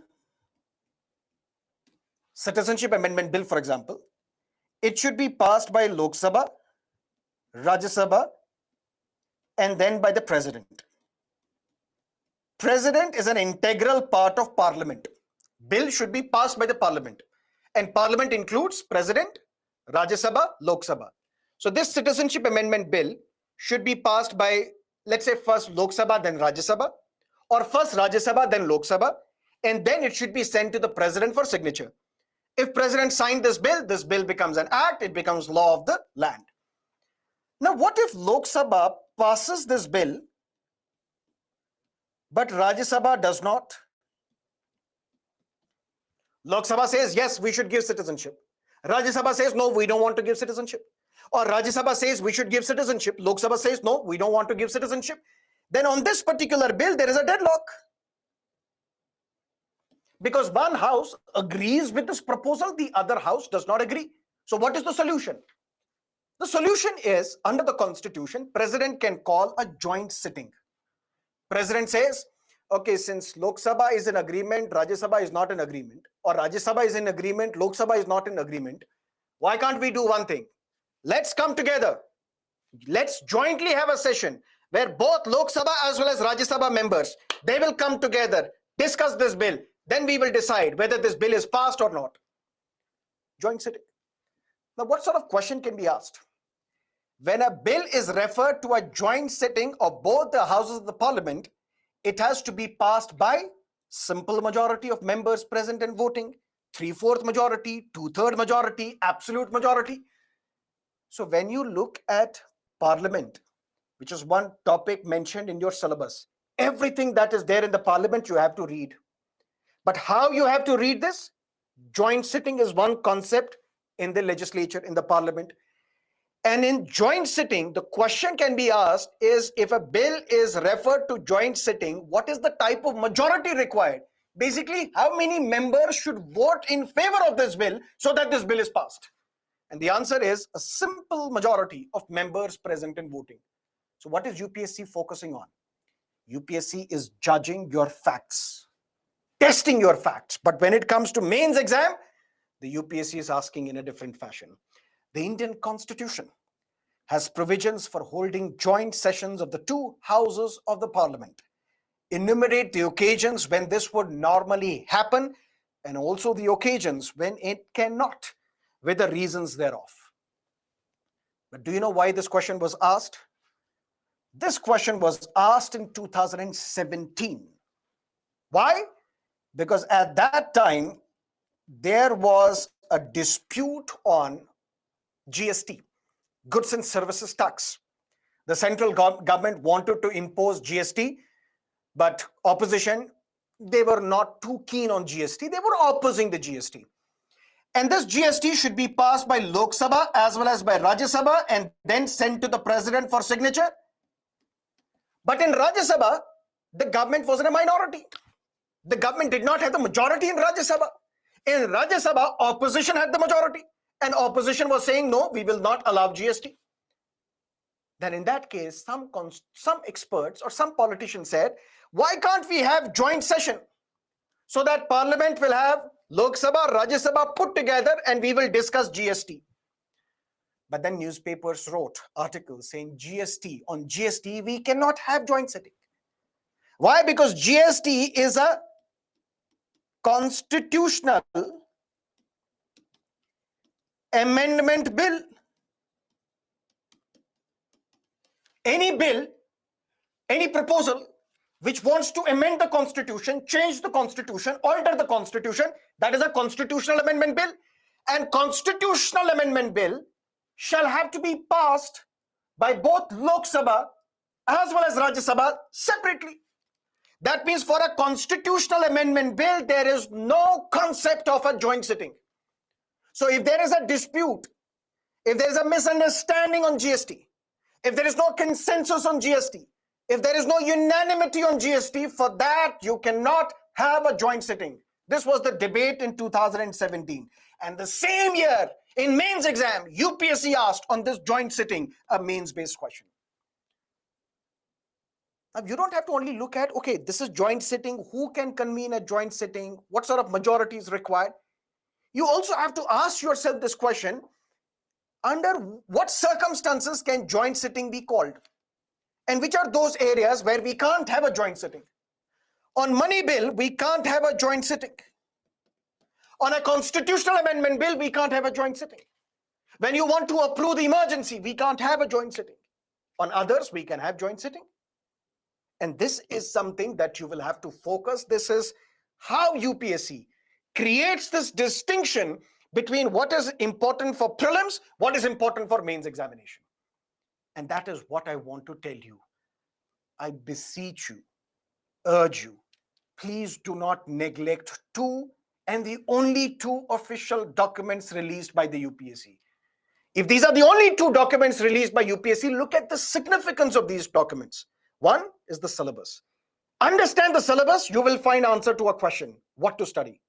Citizenship Amendment Bill, for example. It should be passed by Lok Sabha, Rajya Sabha, and then by the President. President is an integral part of parliament. Bill should be passed by the parliament. And parliament includes president, Rajya Sabha, Lok Sabha. So this citizenship amendment bill should be passed by, let's say, first Lok Sabha, then Rajya Sabha, or first Rajya Sabha, then Lok Sabha, and then it should be sent to the president for signature. If president signed this bill becomes an act, it becomes law of the land. Now, what if Lok Sabha passes this bill, but Rajya Sabha does not? Lok Sabha says, yes, we should give citizenship. Rajya Sabha says, no, we don't want to give citizenship. Or Rajya Sabha says, we should give citizenship. Lok Sabha says, no, we don't want to give citizenship. Then on this particular bill, there is a deadlock. Because one house agrees with this proposal, the other house does not agree. So what is the solution? The solution is, under the constitution, president can call a joint sitting. President says, okay, since Lok Sabha is in agreement, Rajya Sabha is not in agreement, or Rajya Sabha is in agreement, Lok Sabha is not in agreement, why can't we do one thing? Let's come together. Let's jointly have a session where both Lok Sabha as well as Rajya Sabha members, they will come together, discuss this bill. Then we will decide whether this bill is passed or not. Joint sitting. Now, what sort of question can be asked? When a bill is referred to a joint sitting of both the houses of the parliament, it has to be passed by simple majority of members present and voting, 3/4 majority, 2/3 majority, absolute majority. So when you look at parliament, which is one topic mentioned in your syllabus, everything that is there in the parliament you have to read. But how you have to read this? Joint sitting is one concept in the legislature, in the parliament. And in joint sitting, the question can be asked is, if a bill is referred to joint sitting, what is the type of majority required? Basically, how many members should vote in favor of this bill so that this bill is passed? And the answer is a simple majority of members present and voting. So what is UPSC focusing on? UPSC is judging your facts, testing your facts. But when it comes to mains exam, the UPSC is asking in a different fashion. The Indian Constitution has provisions for holding joint sessions of the two houses of the parliament. Enumerate the occasions when this would normally happen and also the occasions when it cannot, with the reasons thereof. But do you know why this question was asked? This question was asked in 2017. Why? Because at that time, there was a dispute on GST, goods and services tax. The central government wanted to impose GST, but opposition, they were not too keen on GST. They were opposing the GST. And this GST should be passed by Lok Sabha as well as by Rajya Sabha and then sent to the president for signature. But in Rajya Sabha, the government was in a minority. The government did not have the majority in Rajya Sabha. In Rajya Sabha, opposition had the majority. And opposition was saying, no, we will not allow GST. Then in that case, some experts or some politicians said, why can't we have joint session so that parliament will have Lok Sabha, Rajya Sabha put together and we will discuss GST. But then newspapers wrote articles saying on GST, we cannot have joint sitting. Why? Because GST is a constitutional amendment bill. Any bill, any proposal which wants to amend the constitution, change the constitution, alter the constitution, that is a constitutional amendment bill. And constitutional amendment bill shall have to be passed by both Lok Sabha as well as Rajya Sabha separately. That means for a constitutional amendment bill, there is no concept of a joint sitting. So if there is a dispute, if there is a misunderstanding on GST, if there is no consensus on GST, if there is no unanimity on GST, for that you cannot have a joint sitting. This was the debate in 2017. And the same year, in mains exam, UPSC asked on this joint sitting a mains-based question. Now, you don't have to only look at, okay, this is joint sitting, who can convene a joint sitting, what sort of majority is required. You also have to ask yourself this question, under what circumstances can joint sitting be called? And which are those areas where we can't have a joint sitting? On money bill, we can't have a joint sitting. On a constitutional amendment bill, we can't have a joint sitting. When you want to approve the emergency, we can't have a joint sitting. On others, we can have joint sitting. And this is something that you will have to focus. This is how UPSC creates this distinction between what is important for prelims, what is important for mains examination. And that is what I want to tell you. I beseech you, urge you, please do not neglect two and the only two official documents released by the UPSC. If these are the only two documents released by UPSC, look at the significance of these documents. One is the syllabus. Understand the syllabus, you will find answer to a question, what to study.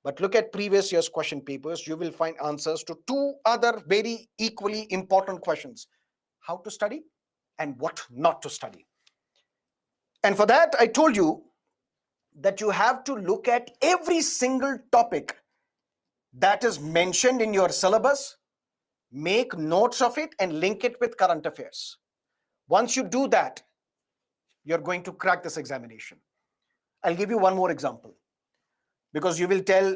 But look at previous year's question papers, you will find answers to two other very equally important questions. How to study and what not to study. And for that, I told you that you have to look at every single topic that is mentioned in your syllabus, make notes of it and link it with current affairs. Once you do that, you're going to crack this examination. I'll give you one more example, because you will tell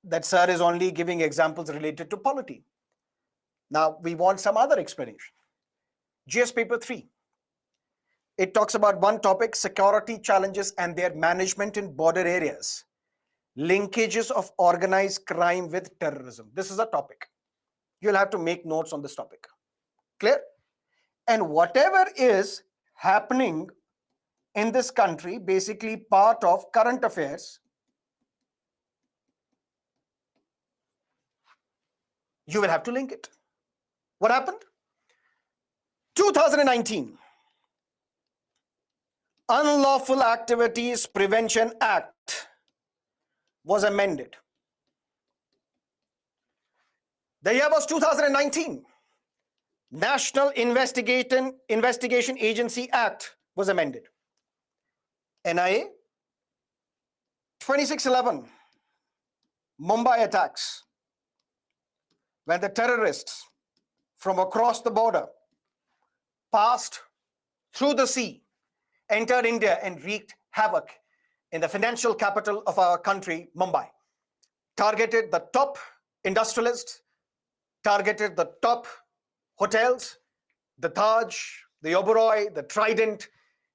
that sir is only giving examples related to polity. Now, we want some other explanation. GS paper 3. It talks about one topic, security challenges and their management in border areas. Linkages of organized crime with terrorism. This is a topic. You'll have to make notes on this topic. Clear? And whatever is happening in this country, basically part of current affairs, you will have to link it. What happened? 2019, Unlawful Activities Prevention Act was amended. The year was 2019. National Investigation Agency Act was amended. NIA, 2611, Mumbai attacks, when the terrorists from across the border passed through the sea, entered India and wreaked havoc in the financial capital of our country, Mumbai. Targeted the top industrialists, targeted the top hotels, the Taj, the Oberoi, the Trident,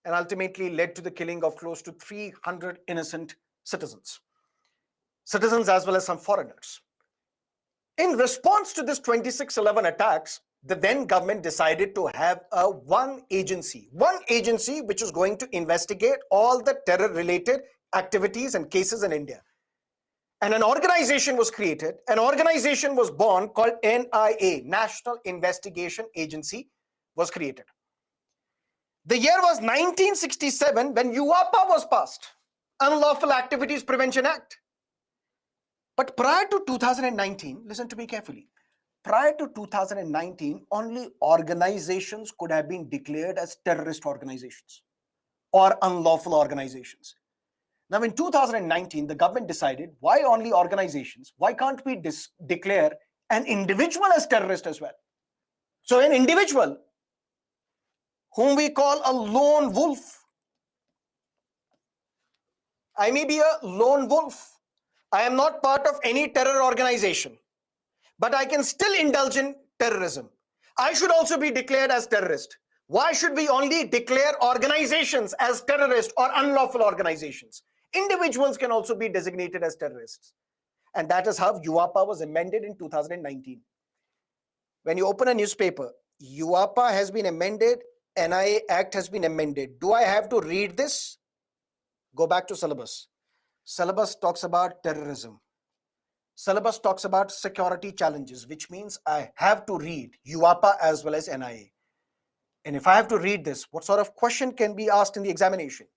and ultimately led to the killing of close to 300 innocent citizens as well as some foreigners. In response to this 2611 attacks, the then government decided to have one agency which is going to investigate all the terror-related activities and cases in India. And an organization was created, an organization was born called NIA, National Investigation Agency, was created. The year was 1967 when UAPA was passed, Unlawful Activities Prevention Act. But prior to 2019, listen to me carefully, prior to 2019, only organizations could have been declared as terrorist organizations or unlawful organizations. Now in 2019, the government decided, why only organizations? Why can't we declare an individual as terrorist as well? So an individual whom we call a lone wolf. I may be a lone wolf. I am not part of any terror organization, but I can still indulge in terrorism. I should also be declared as terrorist. Why should we only declare organizations as terrorist or unlawful organizations? Individuals can also be designated as terrorists. And that is how UAPA was amended in 2019. When you open a newspaper, UAPA has been amended, NIA Act has been amended. Do I have to read this? Go back to syllabus. Syllabus talks about terrorism. Syllabus talks about security challenges, which means I have to read UAPA as well as NIA. And if I have to read this, what sort of question can be asked in the examination?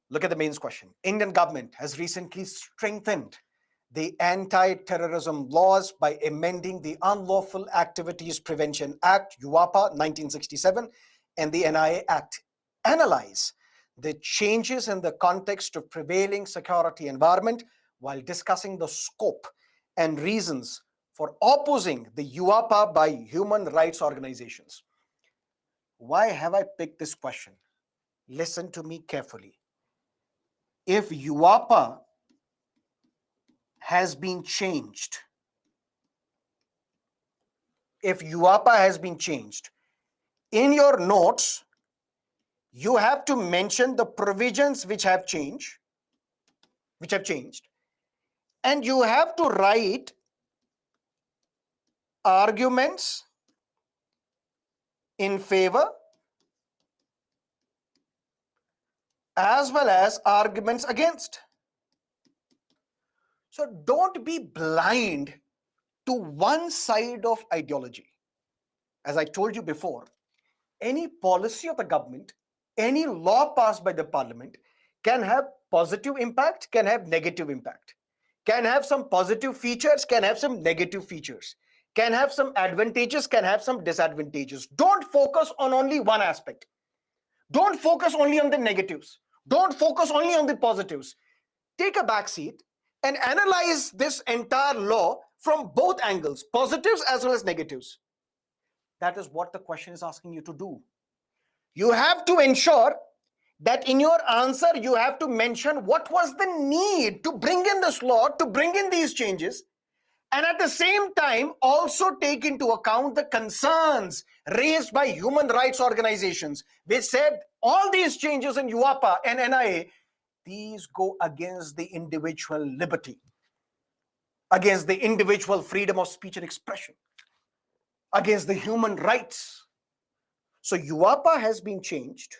Look at the mains question. Indian government has recently strengthened the anti-terrorism laws by amending the Unlawful Activities Prevention Act, UAPA 1967, and the NIA Act. Analyze the changes in the context of prevailing security environment while discussing the scope and reasons for opposing the UAPA by human rights organizations. Why have I picked this question? Listen to me carefully. if UAPA has been changed, in your notes, you have to mention the provisions which have changed, and you have to write arguments in favor as well as arguments against. So don't be blind to one side of ideology. As I told you before, any policy of the government, any law passed by the parliament can have positive impact, can have negative impact, can have some positive features, can have some negative features, can have some advantages, can have some disadvantages. Don't focus on only one aspect. Don't focus only on the negatives. Don't focus only on the positives. Take a back seat and analyze this entire law from both angles, positives as well as negatives. That is what the question is asking you to do. You have to ensure that in your answer, you have to mention what was the need to bring in this law, to bring in these changes, and at the same time, also take into account the concerns raised by human rights organizations, which said all these changes in UAPA and NIA, these go against the individual liberty, against the individual freedom of speech and expression, against the human rights. So UAPA has been changed.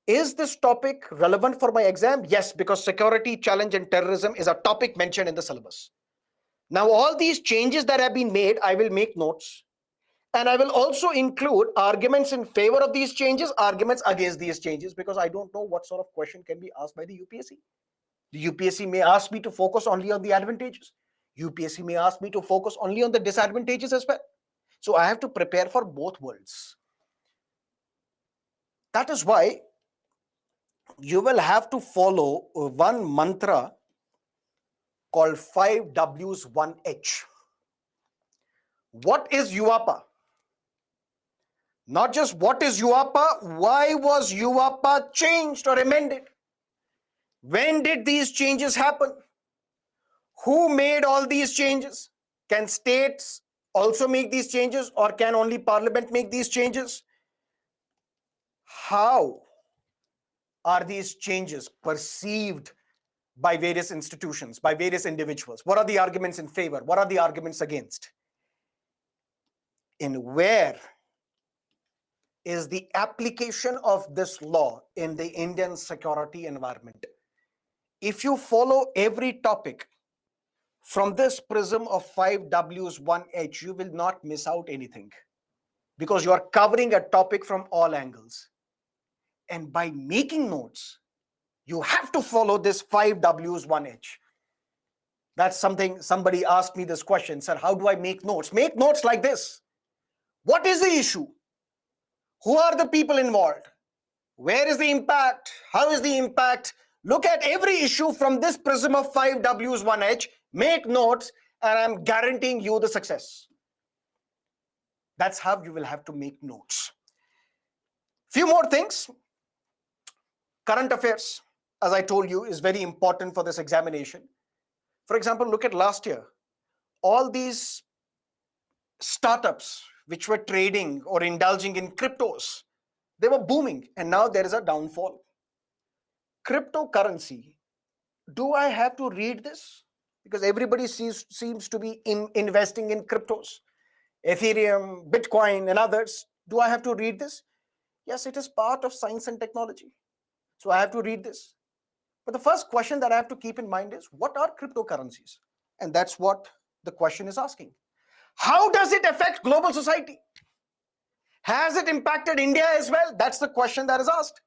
Is this topic relevant for my exam? Yes, because security, challenge, and terrorism is a topic mentioned in the syllabus. Now, all these changes that have been made, I will make notes. And I will also include arguments in favor of these changes, arguments against these changes, because I don't know what sort of question can be asked by the UPSC. The UPSC may ask me to focus only on the advantages. UPSC may ask me to focus only on the disadvantages as well. So I have to prepare for both worlds. That is why you will have to follow one mantra called 5Ws 1H. What is UAPA? Not just what is UAPA, why was UAPA changed or amended? When did these changes happen? Who made all these changes? Can states also make these changes, or can only parliament make these changes? How are these changes perceived by various institutions, by various individuals? What are the arguments in favor? What are the arguments against? And where is the application of this law in the Indian security environment? If you follow every topic from this prism of 5Ws 1H, you will not miss out anything, because you are covering a topic from all angles. And by making notes, you have to follow this 5Ws 1H. That's something, somebody asked me this question, sir, how do I make notes? Make notes like this. What is the issue? Who are the people involved? Where is the impact? How is the impact? Look at every issue from this prism of 5Ws 1H, make notes, and I'm guaranteeing you the success. That's how you will have to make notes. Few more things. Current affairs, as I told you, is very important for this examination. For example, look at last year. All these startups which were trading or indulging in cryptos, they were booming, and now there is a downfall. Cryptocurrency, do I have to read this? Because everybody seems to be investing in cryptos, Ethereum, Bitcoin, and others. Do I have to read this? Yes, it is part of science and technology. So I have to read this. But the first question that I have to keep in mind is, what are cryptocurrencies? And that's what the question is asking. How does it affect global society? Has it impacted India as well? That's the question that is asked.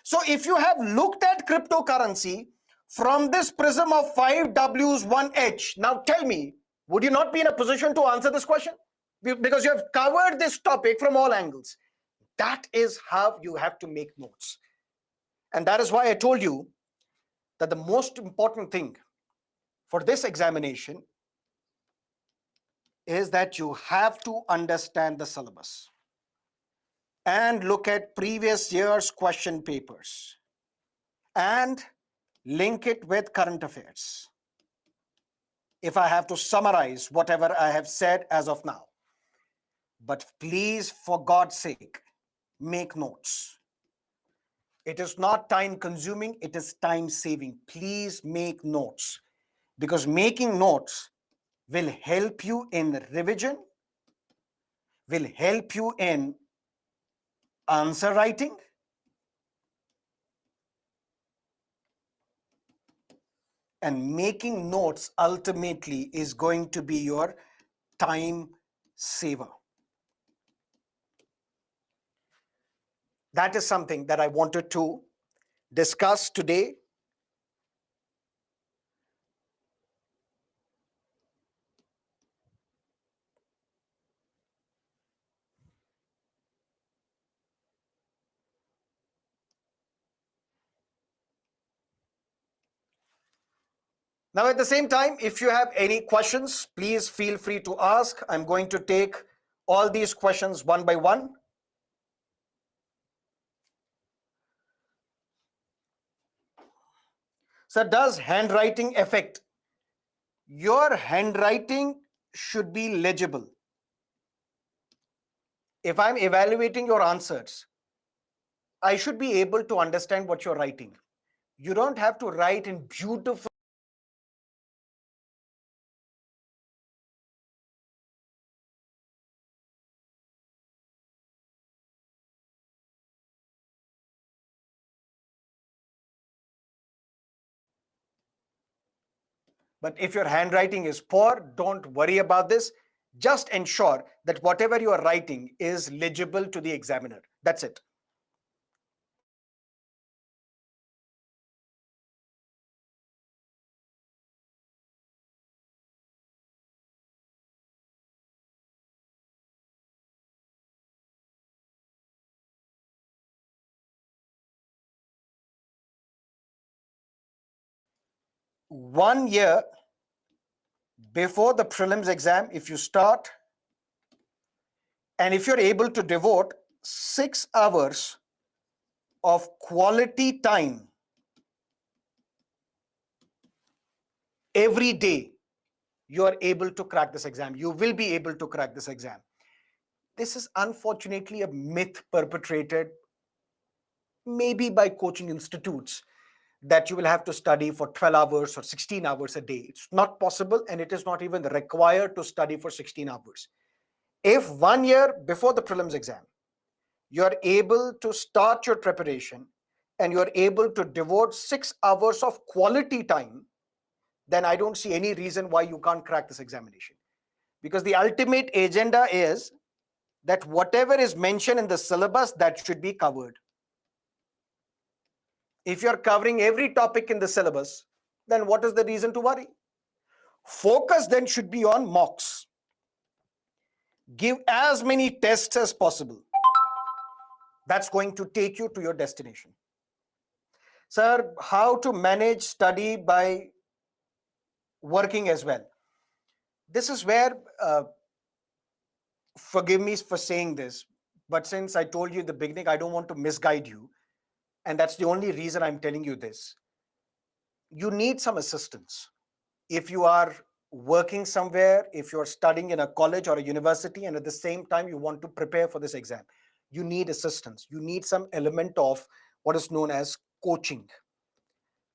So if you have looked at cryptocurrency from this prism of 5Ws 1H, now tell me, would you not be in a position to answer this question? Because you have covered this topic from all angles. That is how you have to make notes. And that is why I told you that the most important thing for this examination is that you have to understand the syllabus and look at previous year's question papers and link it with current affairs. If I have to summarize whatever I have said as of now. But please, for God's sake, make notes. It is not time consuming, it is time saving. Please make notes, because making notes will help you in revision, will help you in answer writing, and making notes ultimately is going to be your time saver. That is something that I wanted to discuss today. Now, at the same time, if you have any questions, please feel free to ask. I'm going to take all these questions one by one. So, does handwriting affect? Your handwriting should be legible. If I'm evaluating your answers, I should be able to understand what you're writing. You don't have to write in beautiful. But if your handwriting is poor, don't worry about this. Just ensure that whatever you are writing is legible to the examiner. That's it. One year before the prelims exam, if you start, and if you're able to devote 6 hours of quality time every day, you are able to crack this exam. You will be able to crack this exam. This is unfortunately a myth perpetrated maybe by coaching institutes, that you will have to study for 12 hours or 16 hours a day. It's not possible, and it is not even required to study for 16 hours. If 1 year before the prelims exam, you are able to start your preparation and you are able to devote 6 hours of quality time, then I don't see any reason why you can't crack this examination. Because the ultimate agenda is that whatever is mentioned in the syllabus, that should be covered. If you're covering every topic in the syllabus, then what is the reason to worry? Focus then should be on mocks. Give as many tests as possible. That's going to take you to your destination. Sir, how to manage study by working as well? This is where, forgive me for saying this, but since I told you in the beginning, I don't want to misguide you. And that's the only reason I'm telling you this. You need some assistance. If you are working somewhere, if you're studying in a college or a university, and at the same time you want to prepare for this exam, you need assistance. You need some element of what is known as coaching.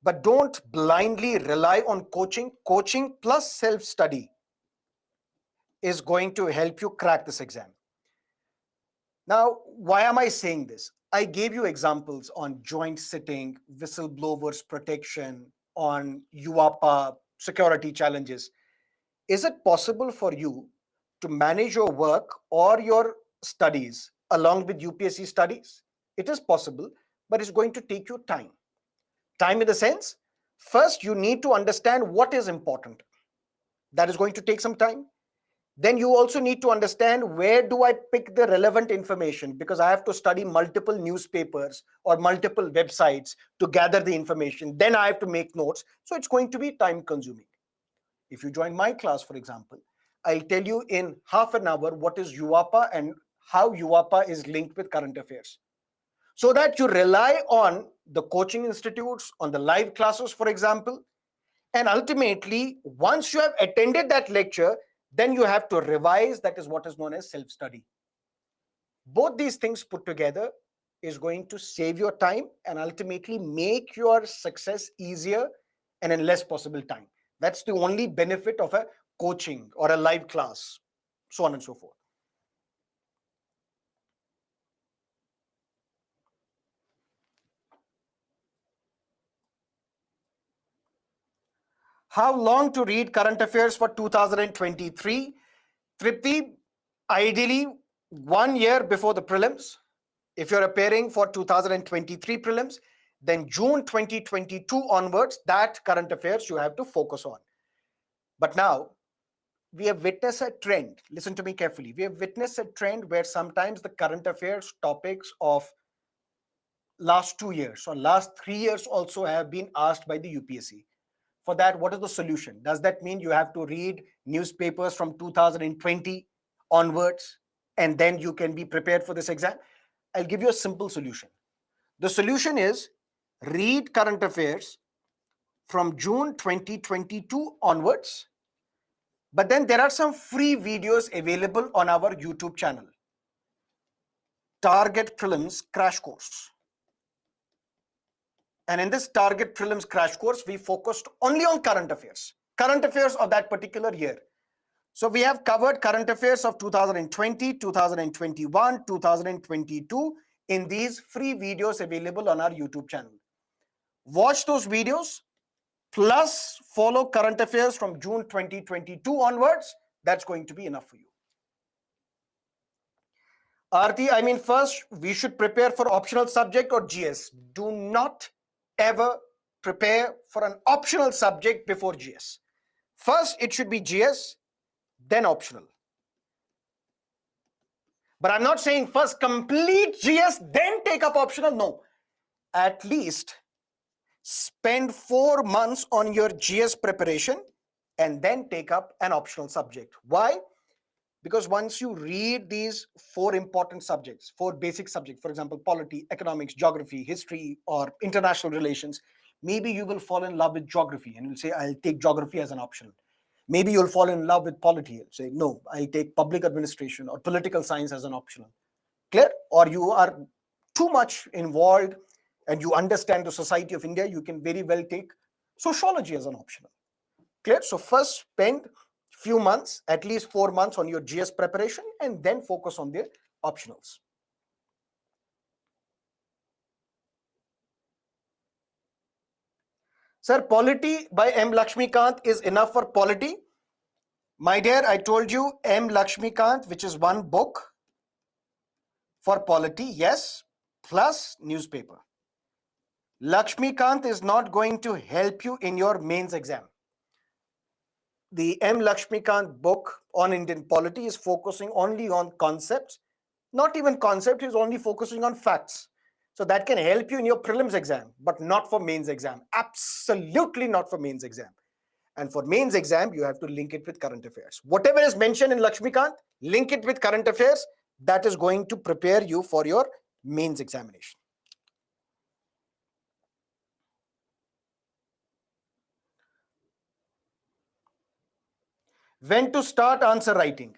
But don't blindly rely on coaching. Coaching plus self-study is going to help you crack this exam. Now, why am I saying this? I gave you examples on joint sitting, whistleblowers protection, on UAPA security challenges. Is it possible for you to manage your work or your studies along with UPSC studies? It is possible, but it's going to take you time. Time in the sense, first you need to understand what is important. That is going to take some time. Then you also need to understand, where do I pick the relevant information, because I have to study multiple newspapers or multiple websites to gather the information. Then I have to make notes. So it's going to be time consuming. If you join my class, for example, I'll tell you in half an hour what is UAPA and how UAPA is linked with current affairs, so that you rely on the coaching institutes, on the live classes, for example. And ultimately, once you have attended that lecture, then you have to revise. That is what is known as self-study. Both these things put together is going to save your time and ultimately make your success easier and in less possible time. That's the only benefit of a coaching or a live class, so on and so forth. How long to read current affairs for 2023? Tripti, ideally 1 year before the prelims. If you're appearing for 2023 prelims, then June 2022 onwards, that current affairs you have to focus on. But now, we have witnessed a trend. Listen to me carefully. We have witnessed a trend where sometimes the current affairs topics of last 2 years or last 3 years also have been asked by the UPSC. For that, what is the solution? Does that mean you have to read newspapers from 2020 onwards and then you can be prepared for this exam? I'll give you a simple solution. The solution is read current affairs from June 2022 onwards. But then there are some free videos available on our YouTube channel. Target Prelims Crash Course. And in this Target Prelims Crash Course, we focused only on current affairs of that particular year. So we have covered current affairs of 2020, 2021, 2022 in these free videos available on our YouTube channel. Watch those videos, plus follow current affairs from June 2022 onwards. That's going to be enough for you. Aarti, first, we should prepare for optional subject or GS. Do not ever prepare for an optional subject before GS. First, it should be GS, then optional. But I'm not saying first complete GS, then take up optional. No. At least spend 4 months on your GS preparation and then take up an optional subject. Why? Because once you read these 4 important subjects, 4 basic subjects, for example, polity, economics, geography, history, or international relations, maybe you will fall in love with geography and you'll say, I'll take geography as an optional. Maybe you'll fall in love with polity and say, no, I'll take public administration or political science as an optional. Clear? Or you are too much involved and you understand the society of India, you can very well take sociology as an optional. Clear? So first spend few months, at least 4 months on your GS preparation and then focus on the optionals. Sir, Polity by M. Lakshmikant is enough for polity? My dear, I told you M. Lakshmikant, which is one book for polity, yes, plus newspaper. Lakshmikant is not going to help you in your mains exam. The M. Lakshmikant book on Indian polity is focusing only on concepts, not even concept, is only focusing on facts. So that can help you in your prelims exam, but not for mains exam. Absolutely not for mains exam. And for mains exam, you have to link it with current affairs. Whatever is mentioned in Lakshmikant, link it with current affairs. That is going to prepare you for your mains examination. When to start answer writing?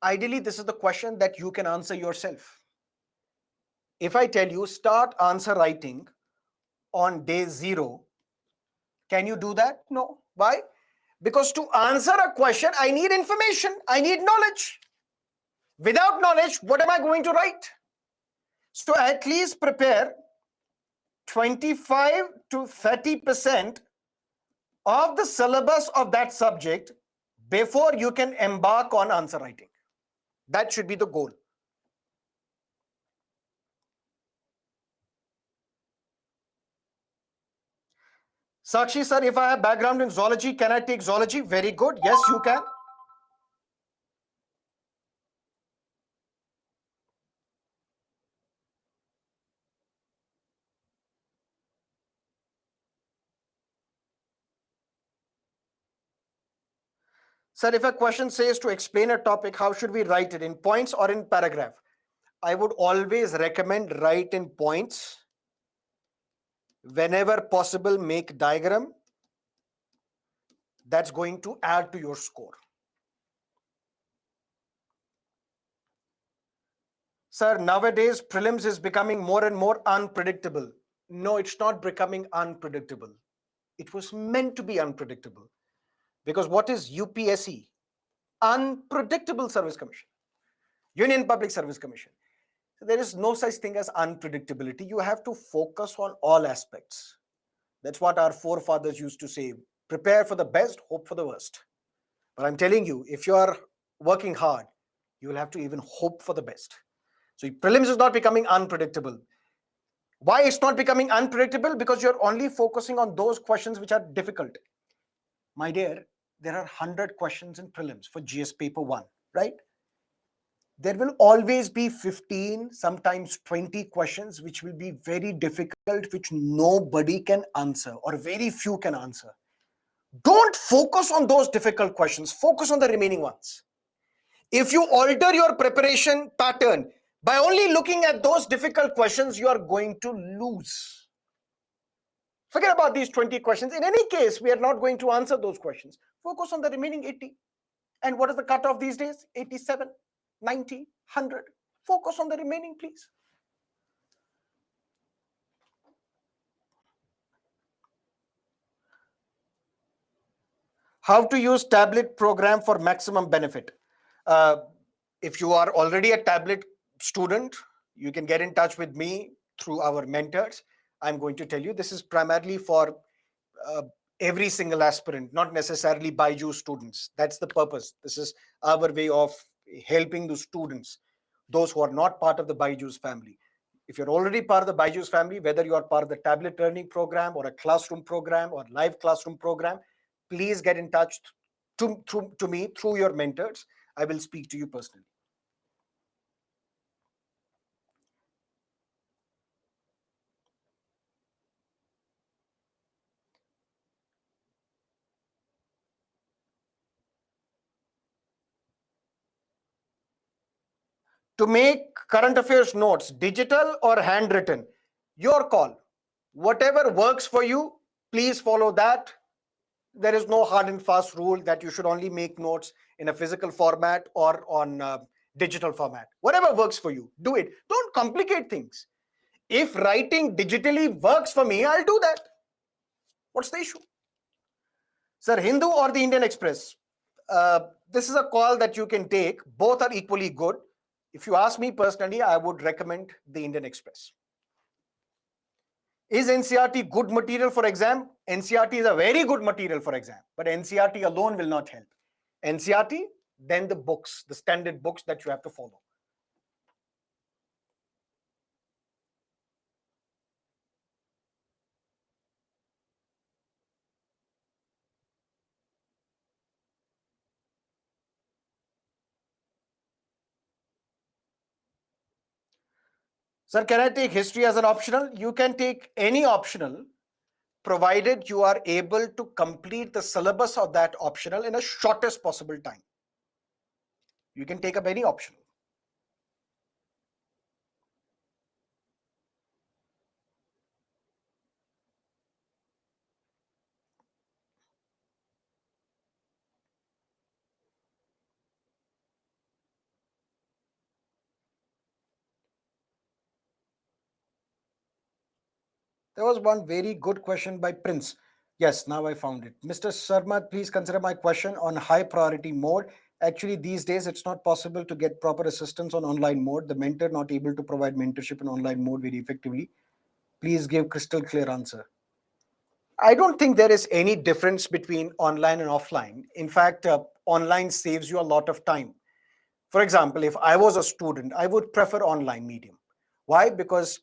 Ideally, this is the question that you can answer yourself. If I tell you start answer writing on day 0, can you do that? No. Why? Because to answer a question, I need information. I need knowledge. Without knowledge, what am I going to write? So at least prepare 25 to 30% of the syllabus of that subject before you can embark on answer writing. That should be the goal. Sakshi sir, if I have background in zoology, can I take zoology? Very good. Yes, you can. Sir, if a question says to explain a topic, how should we write it? In points or in paragraph? I would always recommend write in points whenever possible, make diagram that's going to add to your score. Sir, nowadays prelims is becoming more and more unpredictable. No, it's not becoming unpredictable. It was meant to be unpredictable. Because what is UPSC? Unpredictable Service Commission, Union Public Service Commission. There is no such thing as unpredictability. You have to focus on all aspects. That's what our forefathers used to say. Prepare for the best, hope for the worst. But I'm telling you, if you are working hard, you will have to even hope for the best. So prelims is not becoming unpredictable. Why it's not becoming unpredictable? Because you're only focusing on those questions which are difficult. My dear, there are 100 questions in prelims for GS paper 1, right? There will always be 15, sometimes 20 questions which will be very difficult, which nobody can answer or very few can answer. Don't focus on those difficult questions. Focus on the remaining ones. If you alter your preparation pattern by only looking at those difficult questions, you are going to lose. Forget about these 20 questions. In any case, we are not going to answer those questions. Focus on the remaining 80. And what is the cutoff these days? 87, 90, 100. Focus on the remaining, please. How to use tablet program for maximum benefit. If you are already a tablet student, you can get in touch with me through our mentors. I'm going to tell you this is primarily for every single aspirant, not necessarily BYJU'S students. That's the purpose. This is our way of helping the students, those who are not part of the BYJU'S family. If you're already part of the BYJU'S family, whether you are part of the tablet learning program or a classroom program or live classroom program, please get in touch to me through your mentors. I will speak to you personally. To make current affairs notes, digital or handwritten, your call. Whatever works for you, please follow that. There is no hard and fast rule that you should only make notes in a physical format or on digital format. Whatever works for you, do it. Don't complicate things. If writing digitally works for me, I'll do that. What's the issue? Sir, Hindu or the Indian Express? This is a call that you can take. Both are equally good. If you ask me personally, I would recommend the Indian Express. Is NCERT good material for exam? NCERT is a very good material for exam, but NCERT alone will not help. NCERT, then the books, the standard books that you have to follow. Sir, can I take history as an optional? You can take any optional, provided you are able to complete the syllabus of that optional in a shortest possible time. You can take up any optional. There was one very good question by Prince. Yes, now I found it. Mr. Sarmad, please consider my question on high priority mode. Actually, these days, it's not possible to get proper assistance on online mode. The mentor not able to provide mentorship in online mode very effectively. Please give crystal clear answer. I don't think there is any difference between online and offline. In fact, online saves you a lot of time. For example, if I was a student, I would prefer online medium. Why? Because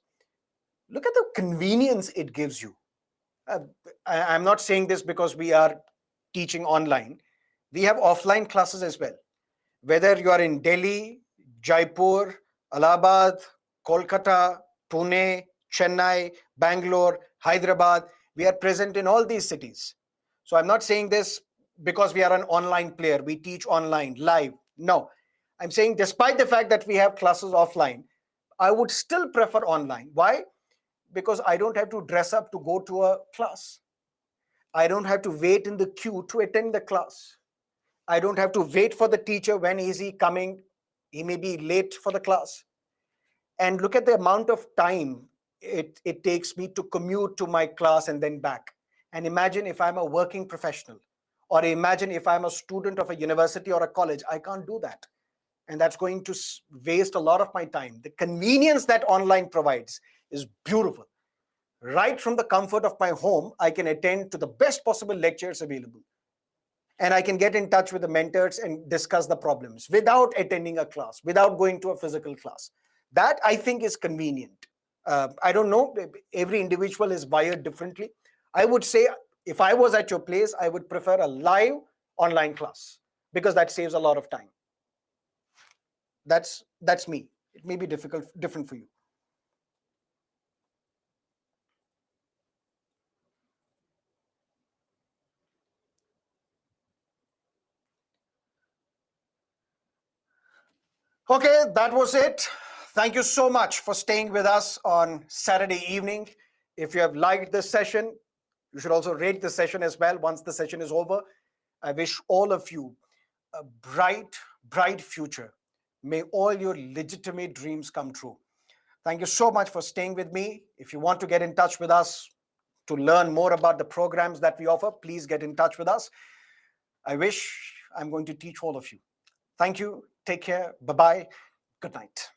look at the convenience it gives you. I'm not saying this because we are teaching online. We have offline classes as well. Whether you are in Delhi, Jaipur, Allahabad, Kolkata, Pune, Chennai, Bangalore, Hyderabad, we are present in all these cities. So I'm not saying this because we are an online player. We teach online, live. No, I'm saying despite the fact that we have classes offline, I would still prefer online. Why? because I don't have to dress up to go to a class. I don't have to wait in the queue to attend the class. I don't have to wait for the teacher. When is he coming? He may be late for the class. And look at the amount of time it takes me to commute to my class and then back. And imagine if I'm a working professional, or imagine if I'm a student of a university or a college, I can't do that. And that's going to waste a lot of my time. The convenience that online provides is beautiful. Right from the comfort of my home, I can attend to the best possible lectures available. And I can get in touch with the mentors and discuss the problems without attending a class, without going to a physical class. That, I think, is convenient. I don't know, every individual is wired differently. I would say, if I was at your place, I would prefer a live online class, because that saves a lot of time. That's me. It may be different for you. Okay, that was it. Thank you so much for staying with us on Saturday evening. If you have liked this session, you should also rate the session as well once the session is over. I wish all of you a bright, bright future. May all your legitimate dreams come true. Thank you so much for staying with me. If you want to get in touch with us to learn more about the programs that we offer, please get in touch with us. I wish I'm going to teach all of you. Thank you. Take care. Bye-bye. Good night.